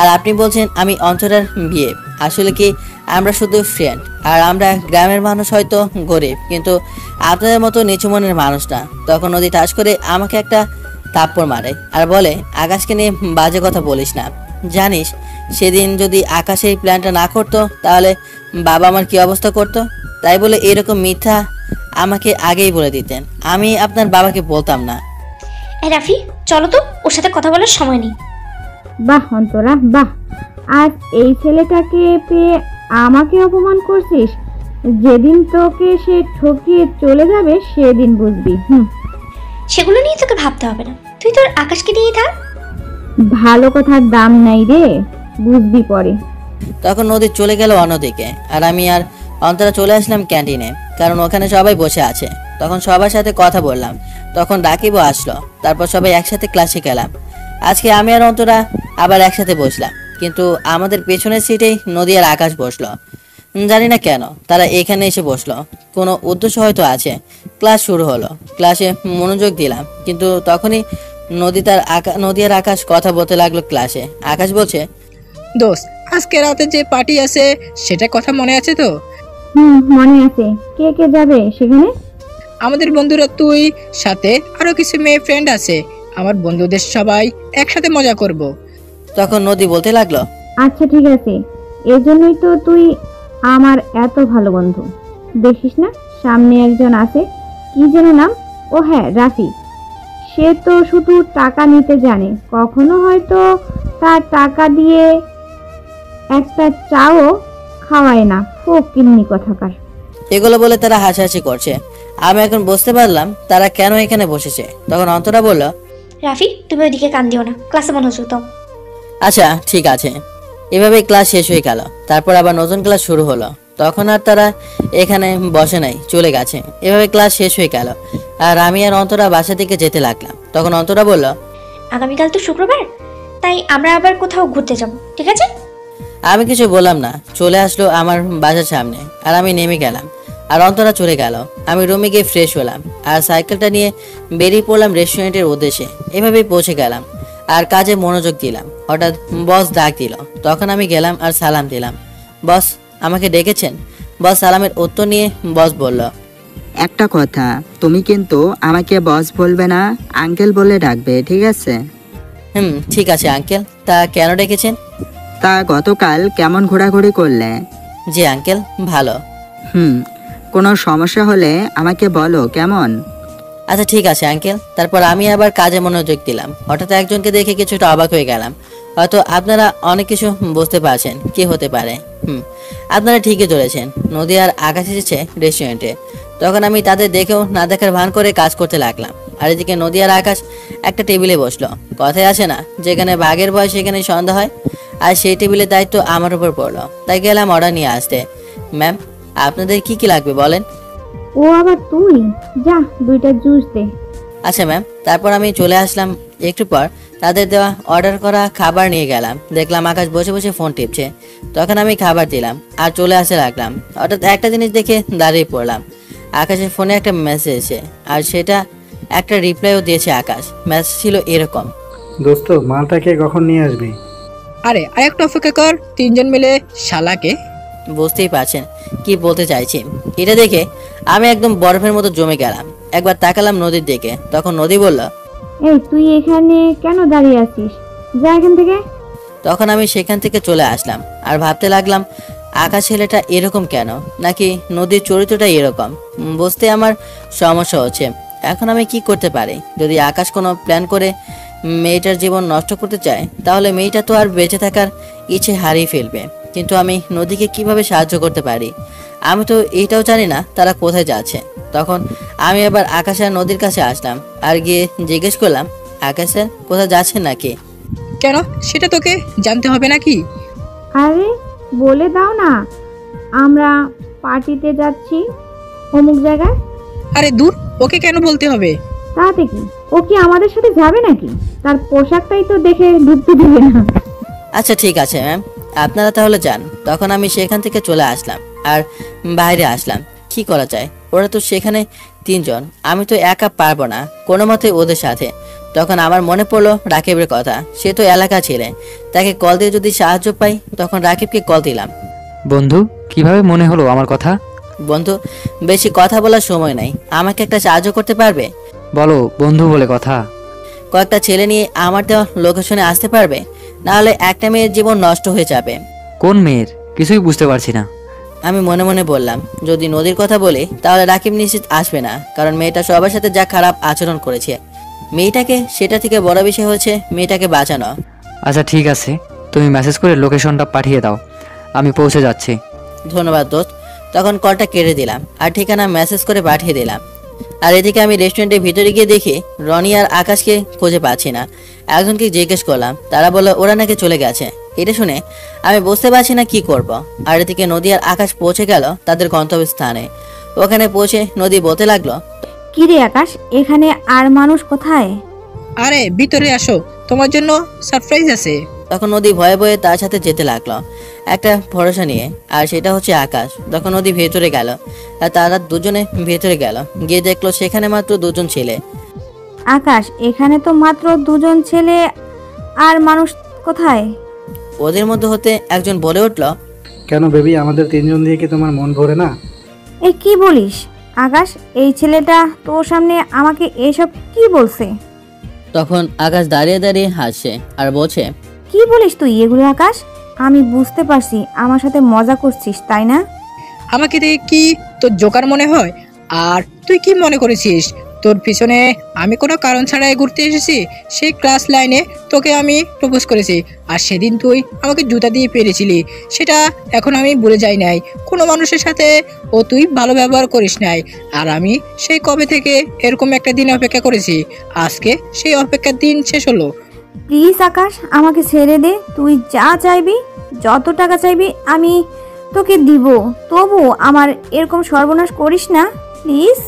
আর আপনি বলছেন আমি অন্তরার বিয়ে। আসলে কি আমরা শুধু ফ্রেন্ড, আর আমরা গ্রামের মানুষ হয়তো গরিব, কিন্তু আপনাদের মতো নিচু মনের মানুষ না। তখন নদী টাস করে আমাকে একটা থাপ্পড় মারে আর বলে, আকাশকে নিয়ে বাজে কথা বলিস না। জানিস সেদিন যদি আকাশ এই প্ল্যানটা না করতো তাহলে বাবা আমার কি অবস্থা করতো? তাই বলে এরকম মিথ্যা আমাকে আগেই বলে দিতেন, আমি আপনার বাবাকে বলতাম না। রাফি চলো তো, ওর সাথে কথা বলার সময় নেই। বাহ অন্তরা বাহ, আজ এই ছেলেটাকে পেয়ে আমাকে অপমান করছিস। যেদিন তোকে সে ঠকিয়ে চলে যাবে সেদিন বুঝবি। সেগুলো নিয়ে তোকে ভাবতে হবে না, তুই তোর আকাশকে নিয়ে থাক। ভালো কথার দাম নাই রে, বুঝবি পরে। তখন নদী চলে গেল অন্যদিকে আর আমি আর অন্তরা চলে আসলাম ক্যান্টিনে, কারণ ওখানে সবাই বসে আছে। তখন সবার সাথে কথা বললাম। তখন রাকিবও আসলো। তারপর সবাই একসাথে ক্লাসে গেলাম। আজকে আমি আর অন্তরা আবার একসাথে বসলাম, কিন্তু আমাদের পেছনের সিটেই নদী আর আকাশ বসলো। জানি না কেন তারা এখানে এসে বসলো, কোনো উদ্দেশ্য হয়তো আছে। ক্লাস শুরু হলো, ক্লাসে মনোযোগ দিলাম, কিন্তু তখনই নদী আর আকাশ কথা বলতে লাগলো ক্লাসে। আকাশ বলছে, দোস্ত আজকে রাতে যে পার্টি আছে সেটা কথা মনে আছে তো? মনে আছে। কে কে যাবে সেখানে? আমাদের বন্ধুরা, তুই সাথে আরো কিছু মেয়ে ফ্রেন্ড আছে। আমার বন্ধুদের সবাই একসাথে মজা করব। তখন নদী বলতে লাগলো, আচ্ছা ঠিক আছে, এজন্যই তো তুই আমার এত ভালো বন্ধু। দেখিস না সামনে একজন আছে, কি যেন নাম, ও হ্যাঁ, রাফি, সে তো শুধু টাকা নিতে জানে, কখনো হয়তো তার টাকা দিয়ে একটা চাও খাওয়ায় না। ফকিন্নি কথাকার। এগুলো বলে তারা হাসাহাসি করছে। আমি এখন বুঝতে পারলাম তারা কেন এখানে বসেছে। তখন অন্তরা বলল, রাফি, তুমি ওইদিকে কান দিও না, ক্লাসে মনোযোগ দাও। আচ্ছা ঠিক আছে। এভাবেই ক্লাস শেষ হয়ে গেল। তারপর আবার নতুন ক্লাস শুরু হলো। তখন আর তারা এখানে বসে নাই, চলে গেছে। এভাবে ক্লাস শেষ হয়ে গেল আর আমি আর অন্তরা বাসা থেকে যেতে লাগলাম। তখন অন্তরা বলল, আগামীকাল তো শুক্রবার, তাই আমরা আবার কোথাও ঘুরতে যাব, ঠিক আছে? আমি কিছু বললাম না। চলে আসলো আমার বাসার সামনে আর আমি নেমে গেলাম আর অন্তরা চলে গেল। আমি রুমে গিয়ে ফ্রেশ হলাম আর সাইকেলটা নিয়ে বেরিয়ে পড়লাম রেস্টুরেন্টের উদ্দেশ্যে। এভাবেই পৌঁছে গেলাম আর কাজে মনোযোগ দিলাম। হঠাৎ বস ডাক দিল। তখন আমি গেলাম আর সালাম দিলাম। বস আমাকে ডেকেছেন? বস সালামের উত্তর নিয়ে বস বলল, একটা কথা, তুমি কিন্তু আমাকে বস বলবে না, আঙ্কেল বলে ডাকবে, ঠিক আছে? ঠিক আছে আঙ্কেল। তা কেন ডেকেছেন? তা গতকাল কেমন ঘোরাঘুরি করলে? জি আঙ্কেল, ভালো। কোনো সমস্যা হলে আমাকে বলো, কেমন? আচ্ছা ঠিক আছে আঙ্কেল। তারপর আমি আবার কাজে মনোযোগ দিলাম। হঠাৎ একজনকে দেখে কিছুটা অবাক হয়ে গেলাম। হয়তো আপনারা অনেক কিছু বুঝতে পারছেন কি হতে পারে। আপনারা ঠিকই ধরেছেন, নদী আর আকাশ এসেছে রেস্টুরেন্টে। তখন আমি তাদের দেখেও না দেখার ভান করে কাজ করতে লাগলাম। আর এদিকে নদী আর আকাশ একটা টেবিলে বসলো। কথায় আছে না, যেখানে বাঘের ভয় সেখানে সন্ধ্যা হয়। আর সেই টেবিলের দায়িত্ব আমার উপর পড়লো। তাই গেলাম অর্ডার নিয়ে আসতে। ম্যাম, আপনাদের কি কি লাগবে বলেন? ও আবার তুই? যা, 2টা জুস দে। আচ্ছা ম্যাম। তারপর আমি চলে আসলাম। একটু পর তাদের দেওয়া অর্ডার করা খাবার নিয়ে গেলাম। দেখলাম আকাশ বসে বসে ফোন টিপছে। তখন আমি খাবার দিলাম আর চলে আসতে লাগলাম। হঠাৎ একটা জিনিস দেখে দাঁড়িয়ে পড়লাম। আকাশের ফোনে একটা মেসেজ এসে আর সেটা একটা রিপ্লাইও দিয়েছে আকাশ। মেসেজ ছিল এরকম, দোস্ত মালটাকে কখন নিয়ে আসবি? আরে আরেকটু অপেক্ষা কর, 3জন মিলে শালাকে। বুঝতেই পারছেন কি বলতে চাইছি। এটা দেখে আমি একদম বরফের মতো জমে গেলাম। একবার তাকালাম নদীর দিকে। তখন নদী বলল, এই তুই এখানে কেন দাঁড়িয়ে আছিস? যা এখান থেকে। তখন আমি সেখান থেকে চলে আসলাম আর ভাবতে লাগলাম আকাশ ছেলেটা এরকম কেন, নাকি নদীর চরিত্রটা এরকম। বুঝতে আমার সমস্যা হচ্ছে। এখন আমি কি করতে পারি? যদি আকাশ কোনো প্ল্যান করে মেয়েটার জীবন নষ্ট করতে চায়, তাহলে মেয়েটা তো আর বেঁচে থাকার ইচ্ছে হারিয়ে ফেলবে। কিন্তু আমি নদীকে কিভাবে সাহায্য করতে পারি? আমি তো এটাও জানি না তারা কোথায় যাচ্ছে। তখন আমি আবার আকাশ আর নদীর কাছে আসলাম আর গিয়ে জিজ্ঞেস করলাম, আকাশ স্যার কোথায় যাচ্ছেন নাকি? কেন, সেটা তোকে জানতে হবে নাকি? আরে বলে দাও না, আমরা পার্টিতে যাচ্ছি অমুক জায়গায়। আরে দূর, ওকে কেন বলতে হবে? তাতে কি, ও কি আমাদের সাথে যাবে নাকি? তার পোশাকটাই তো দেখে ঢুকতে দিবে না। আচ্ছা ঠিক আছে ম্যাম, আপনারা তাহলে যান। তখন আমি সেখান থেকে চলে আসলাম আর বাইরে আসলাম। কি করা যায়, ওরা তো সেখানে 3জন, আমি তো একা পারবো না কোনো মতে ওদের সাথে। তখন আমার মনে পড়লো রাকিবের কথা। সে তো এলাকা ছেলে, তাকে কল দিয়ে যদি সাহায্য পাই। তখন রাকিবকে কল দিলাম। বন্ধু, কিভাবে মনে হলো আমার কথা? বন্ধু, বেশি কথা বলার সময় নাই, আমাকে একটা সাহায্য করতে পারবে? বলো বন্ধু বলে কথা। কয়েকটা ছেলে নিয়ে আমার দেওয়া লোকেশনে আসতে পারবে? নাহলে একটা মেয়ের জীবন নষ্ট হয়ে যাবে। কোন মেয়ের? কিছুই বুঝতে পারছি না। আমি মনে মনে বললাম, যদি নদীর কথা বলি তাহলে রাকিব নিশ্চিত আসবে না, কারণ মেয়েটা সবার সাথে যা খারাপ আচরণ করেছে। মেয়েটাকে সেটা থেকে বড় বিষয় হচ্ছে মেয়েটাকে বাঁচানো। আচ্ছা ঠিক আছে, তুমি মেসেজ করে লোকেশনটা পাঠিয়ে দাও, আমি পৌঁছে যাচ্ছি। ধন্যবাদ দোস্ত। তখন কলটা কেটে দিলাম আর ঠিকানা মেসেজ করে পাঠিয়ে দিলাম। আর এদিকে আমি রেস্টুরেন্টের ভিতরে গিয়ে দেখি রনি আর আকাশকে খুঁজে পাচ্ছি না। একজনকে জিজ্ঞেস করলাম, তারা বললো ওরা নাকি চলে গেছে। এটা শুনে আমি বুঝতে পারছি না কি করব। আর এদিকে নদী আর আকাশ পৌঁছে গেল তাদের গন্তব্যস্থানে। ওখানে পৌঁছে নদী বলতে লাগলো, কি রে আকাশ, এখানে আর মানুষ কোথায়? আরে ভিতরে আসো, তোমার জন্য সারপ্রাইজ আছে। তখন নদী ভয়ে ভয়ে তার সাথে যেতে লাগলো একটা ভরসা নিয়ে, আর সেটা হচ্ছে আকাশ। তখন নদী ভেতরে গেল আর তারা দুজনে ভেতরে গেল। গিয়ে দেখলো সেখানে মাত্র 2জন ছেলে। আকাশ, এখানে তো মাত্র 2জন ছেলে, আর মানুষ কোথায়? ওদের মধ্যে হতে একজন বলে উঠল, কেন বেবি, আমাদের 3জন দিয়ে কি তোমার মন ভরে না? এই কি বলিস আকাশ? এই ছেলেটা তোর সামনে আমাকে এসব কি বলছে? তখন আকাশ দাঁড়িয়ে দাঁড়িয়ে হাসছে আর বলছে, কি বলিস তুই এগুলো আকাশ? আমি বুঝতে পারছি আমার সাথে মজা করছিস, তাই না? আমাকে দেখে কি তোর জোকার মনে হয়? আর তুই কি মনে করেছিস তোর পিছনে আমি কোনো কারণ ছাড়াই ঘুরতে এসেছি। সেই ক্লাস লাইনে তোকে আমি প্রপোজ করেছি, আর সেদিন তুই আমাকে জুতা দিয়ে পেরেছিলি, সেটা এখন আমি ভুলে যাই নাই। কোনো মানুষের সাথে তুই ভালো ব্যবহার করিস নাই, আর আমি সেই কবে থেকে এরকম একটা দিন অপেক্ষা করেছি। আজকে সেই অপেক্ষার দিন শেষ হলো। প্লিজ আকাশ, আমাকে ছেড়ে দে। তুই যা চাইবি, যত টাকা চাইবি আমি তোকে দিব, তবু আমার এরকম সর্বনাশ করিস না প্লিজ।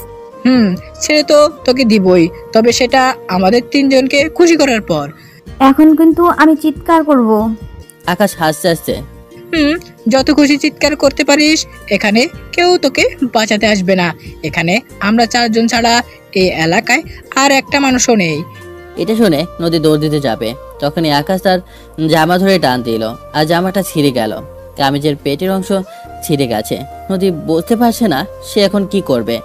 ছেড়ে তো তোকে দিবই, তবে সেটা আমাদের তিনজনকে খুশি করার পর। এখন কিন্তু আমি চিৎকার করব। আকাশ হাসতে হাসতে, যত খুশি চিৎকার করতে পারিস, এখানে কেউ তোকে বাঁচাতে আসবে না। এখানে আমরা 4 জন ছাড়া এই এলাকায় আর একটা মানুষও নেই। এটা শুনে নদী দৌড় দিতে যাবে, তখনই আকাশ তার জামা ধরে টান দিল আর জামাটা ছিঁড়ে গেল। কামিজের পেটের অংশ ছিঁড়ে গেছে। নদী বুঝতে পারছে না সে এখন কি করবে।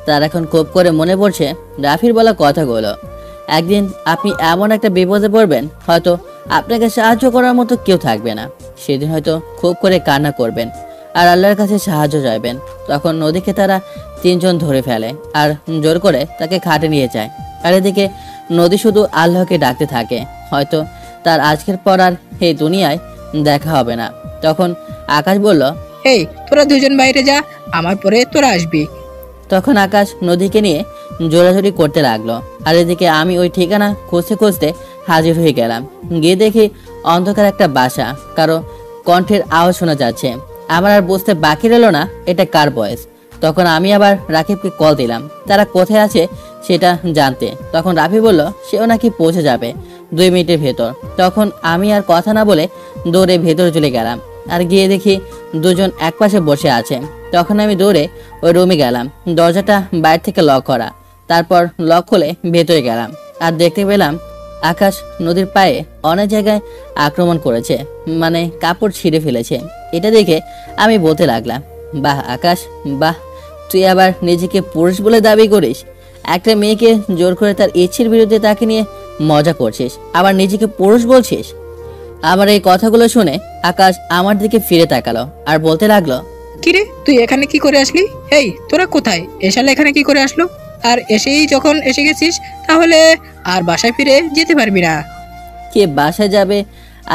তার এখন খুব করে মনে পড়ছে রাফির বলা কথাগুলো। একদিন আপনি এমন একটা বিপদে পড়বেন, হয়তো আপনাকে সাহায্য করার মতো কেউ থাকবে না। সেদিন হয়তো খুব করে কান্না করবেন আর আল্লাহর কাছে সাহায্য চাইবেন। তখন নদীকে তারা 3 জন ধরে ফেলে আর জোর করে তাকে খাটে নিয়ে যায়। আর এদিকে নদী শুধু আল্লাহকে ডাকতে থাকে, হয়তো তার আজকের পর আর এই দুনিয়ায় দেখা হবে না। তখন আকাশ বলল, এই তোরা 2 জন বাইরে যা, আমার পরে তোরা আসবি। তখন আকাশ নদীকে নিয়ে জোরাজোরি করতে লাগলো। আর এদিকে আমি ওই ঠিকানা খুঁজতে খুঁজতে হাজির হয়ে গেলাম। গিয়ে দেখি অন্ধকার একটা বাসা, কারো কণ্ঠের আওয়াজ শোনা যাচ্ছে। আমার আর বুঝতে বাকি রইল না এটা কার বয়স। তখন আমি আবার রাকিবকে কল দিলাম তারা কোথায় আছে সেটা জানতে। তখন রাফি বলল সেও নাকি পৌঁছে যাবে 2 মিনিটের ভেতর। তখন আমি আর কথা না বলে দৌড়ে ভেতরে চলে গেলাম আর গিয়ে দেখি 2 জন একপাশে বসে আছে। তখন আমি দৌড়ে ওই রুমে গেলাম, দরজাটা বাইরে থেকে লক করা। তারপর লক খুলে ভেতরে গেলাম আর দেখতে পেলাম আকাশ নদীর পায়ে অনেক জায়গায় আক্রমণ করেছে, মানে কাপড় ছিঁড়ে ফেলেছে। এটা দেখে আমি বলতে লাগলাম, বাহ আকাশ বাহ, তুই আবার নিজেকে পুরুষ বলে দাবি করিস। একটা মেয়েকে জোর করে তার ইচ্ছের বিরুদ্ধে তাকে নিয়ে মজা করছিস, আবার নিজেকে পুরুষ বলছিস। আমার এই কথাগুলো শুনে আকাশ আমার দিকে ফিরে তাকালো আর বলতে লাগলো, কিরে তুই এখানে কি করে আসলি? এই তোরা কোথায়? এসালে এখানে কি করে আসলো? আর এসেই যখন এসে গেছিস তাহলে আর বাসায় ফিরে যেতে পারবি না। কে বাসায় যাবে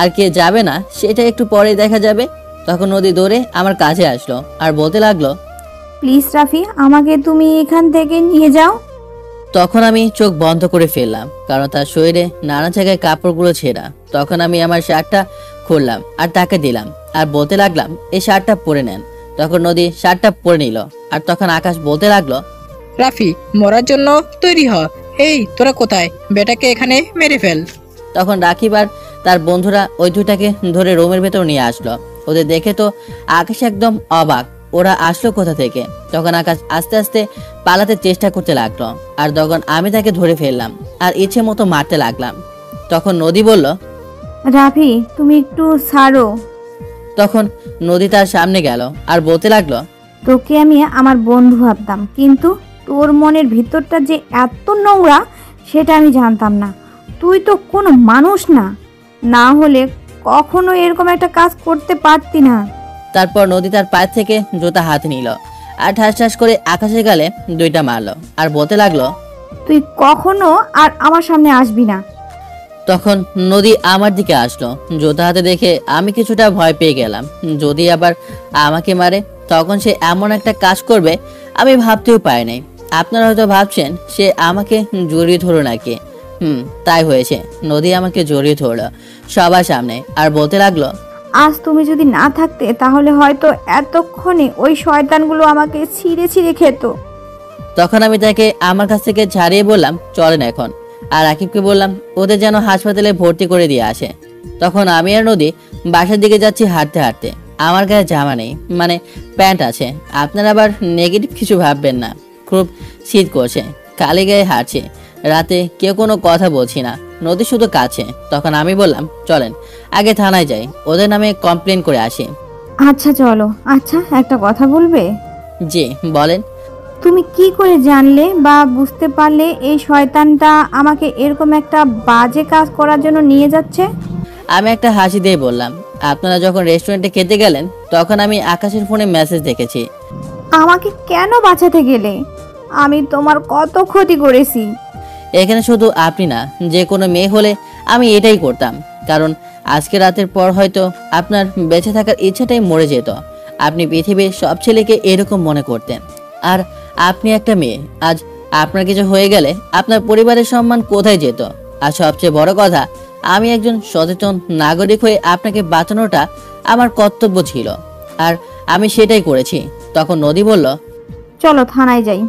আর কে যাবে না সেটা একটু পরে দেখা যাবে। তখন নদী দৌড়ে আমার কাছে আসলো আর বলতে লাগলো, প্লিজ রাফি, আমাকে তুমি এখান থেকে নিয়ে যাও। তখন আমি চোখ বন্ধ করে ফেললাম, কারণ তার শরীরে নানা জায়গায় কাপড়গুলো ছেঁড়া। তখন আমি আমার শার্টটা খুললাম আর তাকে দিলাম আর বলতে লাগলাম, এই শার্টটা পরে নেন। তখন নদী শার্টটা পরে নিল আর তখন আকাশ বলতে লাগলো, রাফি মরার জন্য তৈরি হ। এই তোরা কোথায়? বেটাকে এখানে মেরে ফেল। তখন রাকিব আর তার বন্ধুরা ওই দুইটাকে ধরে রুমের ভেতর নিয়ে আসলো। ওদের দেখে তো আকাশ একদম অবাক, ওরা আসলো কোথা থেকে। তখন আকাশ আস্তে আস্তে পালাতে চেষ্টা করতে লাগলো আর তখন আমি তাকে ধরে ফেললাম আর ইচ্ছে মতো মারতে লাগলাম। তখন নদী বলল, রাফি তুমি একটু ছাড়ো। তখন নদী তার সামনে গেল আর বলতে লাগলো, তোকে আমি আমার বন্ধু ভাবতাম, কিন্তু তোর মনের ভিতরটা যে এত নোংরা সেটা আমি জানতাম না। তুই তো কোনো মানুষ না, না হলে কখনো এরকম একটা কাজ করতে পারতি না। তারপর নদী তার পায়ের থেকে জুতা হাতে নিল আর ঠাস ঠাস করে আকাশের গালে 2টা মারলো আর বলতে লাগলো, তুই কখনো আর আমার সামনে আসবি না। তখন নদী আমার দিকে আসলো। জুতা হাতে দেখে আমি কিছুটা ভয় পেয়ে গেলাম, যদি আবার আমাকে মারে তখন সে এমন একটা কাজ করবে আমি ভাবতেও পাই নাই। আপনারা হয়তো ভাবছেন সে আমাকে জড়িয়ে ধরো নাকি। তাই হয়েছে, নদী আমাকে জড়িয়ে ধরলো সবার সামনে আর বলতে লাগলো, আজ তুমি যদি না থাকতে তাহলে হয়তো এতক্ষণে ওই শয়তানগুলো আমাকে ছিঁড়ে ছিঁড়ে খেত। তখন আমি তাকে আমার কাছ থেকে ছাড়িয়ে বললাম, চলেন এখন। আর রাকিবকে বললাম ওদের যেন হাসপাতালে ভর্তি করে দিয়ে আসে। তখন আমি আর নদী বাসার দিকে যাচ্ছি হাঁটতে হাঁটতে। আমার গায়ে জামা নেই, মানে প্যান্ট আছে। আপনারা আবার নেগেটিভ কিছু ভাববেন না, খুব শীত করছে, খালি গায়ে হাঁটছে। রাতে কেউ কোনো কথা বলছি না, নদী শুধু কাছে। তখন আমি বললাম, চলেন আগে থানায় যাই, ওদের নামে কমপ্লেন করে আসি। আচ্ছা চলো। আচ্ছা একটা কথা বলবে? জি বলেন। তুমি কি করে জানলে বা বুঝতে পারলে এই শয়তানটা আমাকে এরকম একটা বাজে কাজ করার জন্য নিয়ে যাচ্ছে? আমি একটা হাসি দিয়ে বললাম, আপনারা যখন রেস্টুরেন্টে খেতে গেলেন তখন আমি আকাশের ফোনে মেসেজ দেখেছি। আমাকে কেন বাঁচাতে গেলে? আমি তোমার কত ক্ষতি করেছি। এখানে শুধু আপনি না, যে কোনো মেয়ে হলে আমি এটাই করতাম। কারণ আজকে রাতের পর হয়তো আপনার বেঁচে থাকার ইচ্ছাটাই মরে যেত। আপনি পৃথিবীর সব ছেলেকে এরকম মনে করতেন। আর আপনি একটা মেয়ে, আজ আপনার কিছু হয়ে গেলে আপনার পরিবারের সম্মান কোথায় যেত? আর সবচেয়ে বড় কথা, আমি একজন সচেতন নাগরিক হয়ে আপনাকে বাঁচানোটা আমার কর্তব্য ছিল, আর আমি সেটাই করেছি। তখন নদী বলল, চলো থানায় যাই।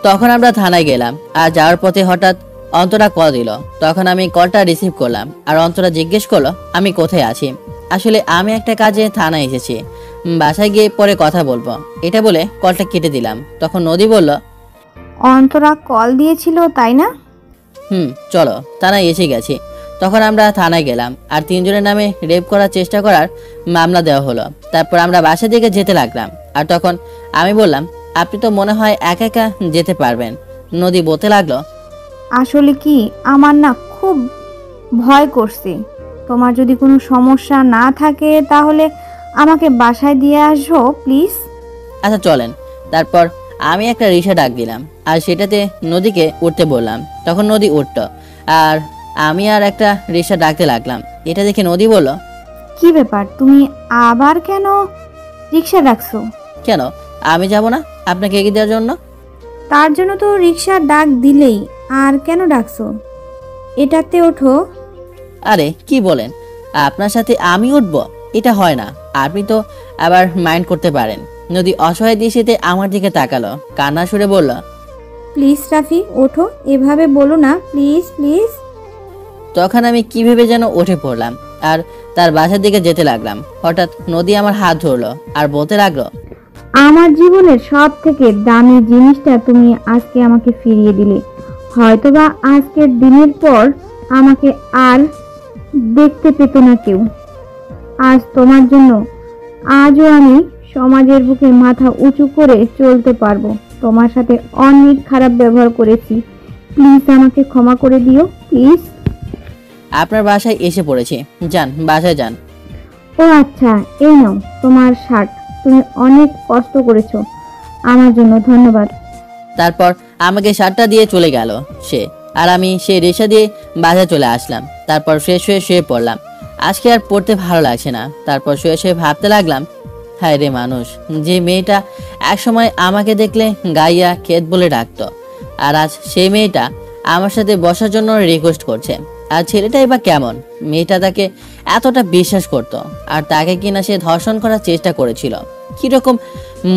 তখন আমরা থানায় গেলাম। আর যাওয়ার পথে হঠাৎ অন্তরা কল দিল। তখন আমি কলটা রিসিভ করলাম। আর অন্তরা জিজ্ঞেস করলো আমি কোথায় আছি। আসলে আমি একটা কাজে থানায় এসেছি, বাসায় গিয়ে পরে কথা বলবো, এটা বলে কলটা কেটে দিলাম। তখন নদী বলল, অন্তরা কল দিয়েছিল তাই না? চলো থানায় এসে গেছি। তখন আমরা থানায় গেলাম আর 3 জনের নামে রেপ করার চেষ্টা করার মামলা দেওয়া হলো। তারপর আমরা বাসা দিকে যেতে লাগলাম। আর তখন আমি বললাম, আপনি তো মনে হয় একা একা যেতে পারবেন। নদী বলতে লাগলো, আসলে কি আমার না খুব ভয় করছে। তোমার যদি কোনো সমস্যা না থাকে তাহলে আমাকে বাসায় দিয়ে আসো প্লিজ। আচ্ছা চলেন। তারপর আমি একটা রিক্সা ডাক দিলাম আর সেটাতে নদীকে উঠতে বললাম। তখন নদী উঠল আর আমি আর একটা রিক্সা ডাকতে লাগলাম। এটা দেখে নদী বলল, কি ব্যাপার, তুমি আবার কেন রিক্সা ডাকছো? কেন আমি যাব না আপনাকে এগিয়ে দেওয়ার জন্য? তার জন্য তো রিক্সা ডাক দিলেই, আর কেন ডাকছো? এটাতে ওঠো। আরে কি বলেন, আপনার সাথে আমি উঠবো? এটা হয় না। আপনি তো আবার মাইন্ড করতে পারেন। নদী অসহায় দৃষ্টিতে আমার দিকে তাকালো, কান্না সুরে বলল, প্লিজ রাফি ওঠো, এভাবে বলো না, প্লিজ প্লিজ। তখন আমি কি ভেবে যেন উঠে পড়লাম আর তার বাসার দিকে যেতে লাগলাম। হঠাৎ নদী আমার হাত ধরলো আর বলতে লাগলো, আমার জীবনের সব থেকে দামি জিনিসটা তুমি আজকে আমাকে ফিরিয়ে দিলে। হয়তোবা আজকের দিনের পর আমাকে আর দেখতে পেত না কেউ। আজ তোমার জন্য আজও আমি সমাজের বুকে মাথা উঁচু করে চলতে পারবো। তোমার সাথে অনেক খারাপ ব্যবহার করেছি, প্লিজ আমাকে ক্ষমা করে দিও প্লিজ। আপনার বাসায় এসে পড়েছি, যান বাসায় যান। ও আচ্ছা, এই নাও তোমার শার্ট, তুমি অনেক কষ্ট করেছো আমার জন্য, ধন্যবাদ। তারপর আমাকে শার্টটা দিয়ে চলে গেল সে, আর আমি সেই রিক্সা দিয়ে বাসায় চলে আসলাম। তারপর ফ্রেশ হয়ে শুয়ে পড়লাম। আজকে আর পড়তে ভালো লাগছে না। তারপর শুয়ে শুয়ে ভাবতে লাগলাম, হায় রে মানুষ, যে মেয়েটা একসময় আমাকে দেখলে গাইয়া ক্ষেত বলে ডাকতো, আর আজ সেই মেয়েটা আমার সাথে বসার জন্য রিকোয়েস্ট করছে। আর ছেলেটাই বা কেমন? মেয়েটা তাকে এতটা বিশ্বাস করত, আর তাকে কিনা সে ধর্ষণ করার চেষ্টা করেছিল। কিরকম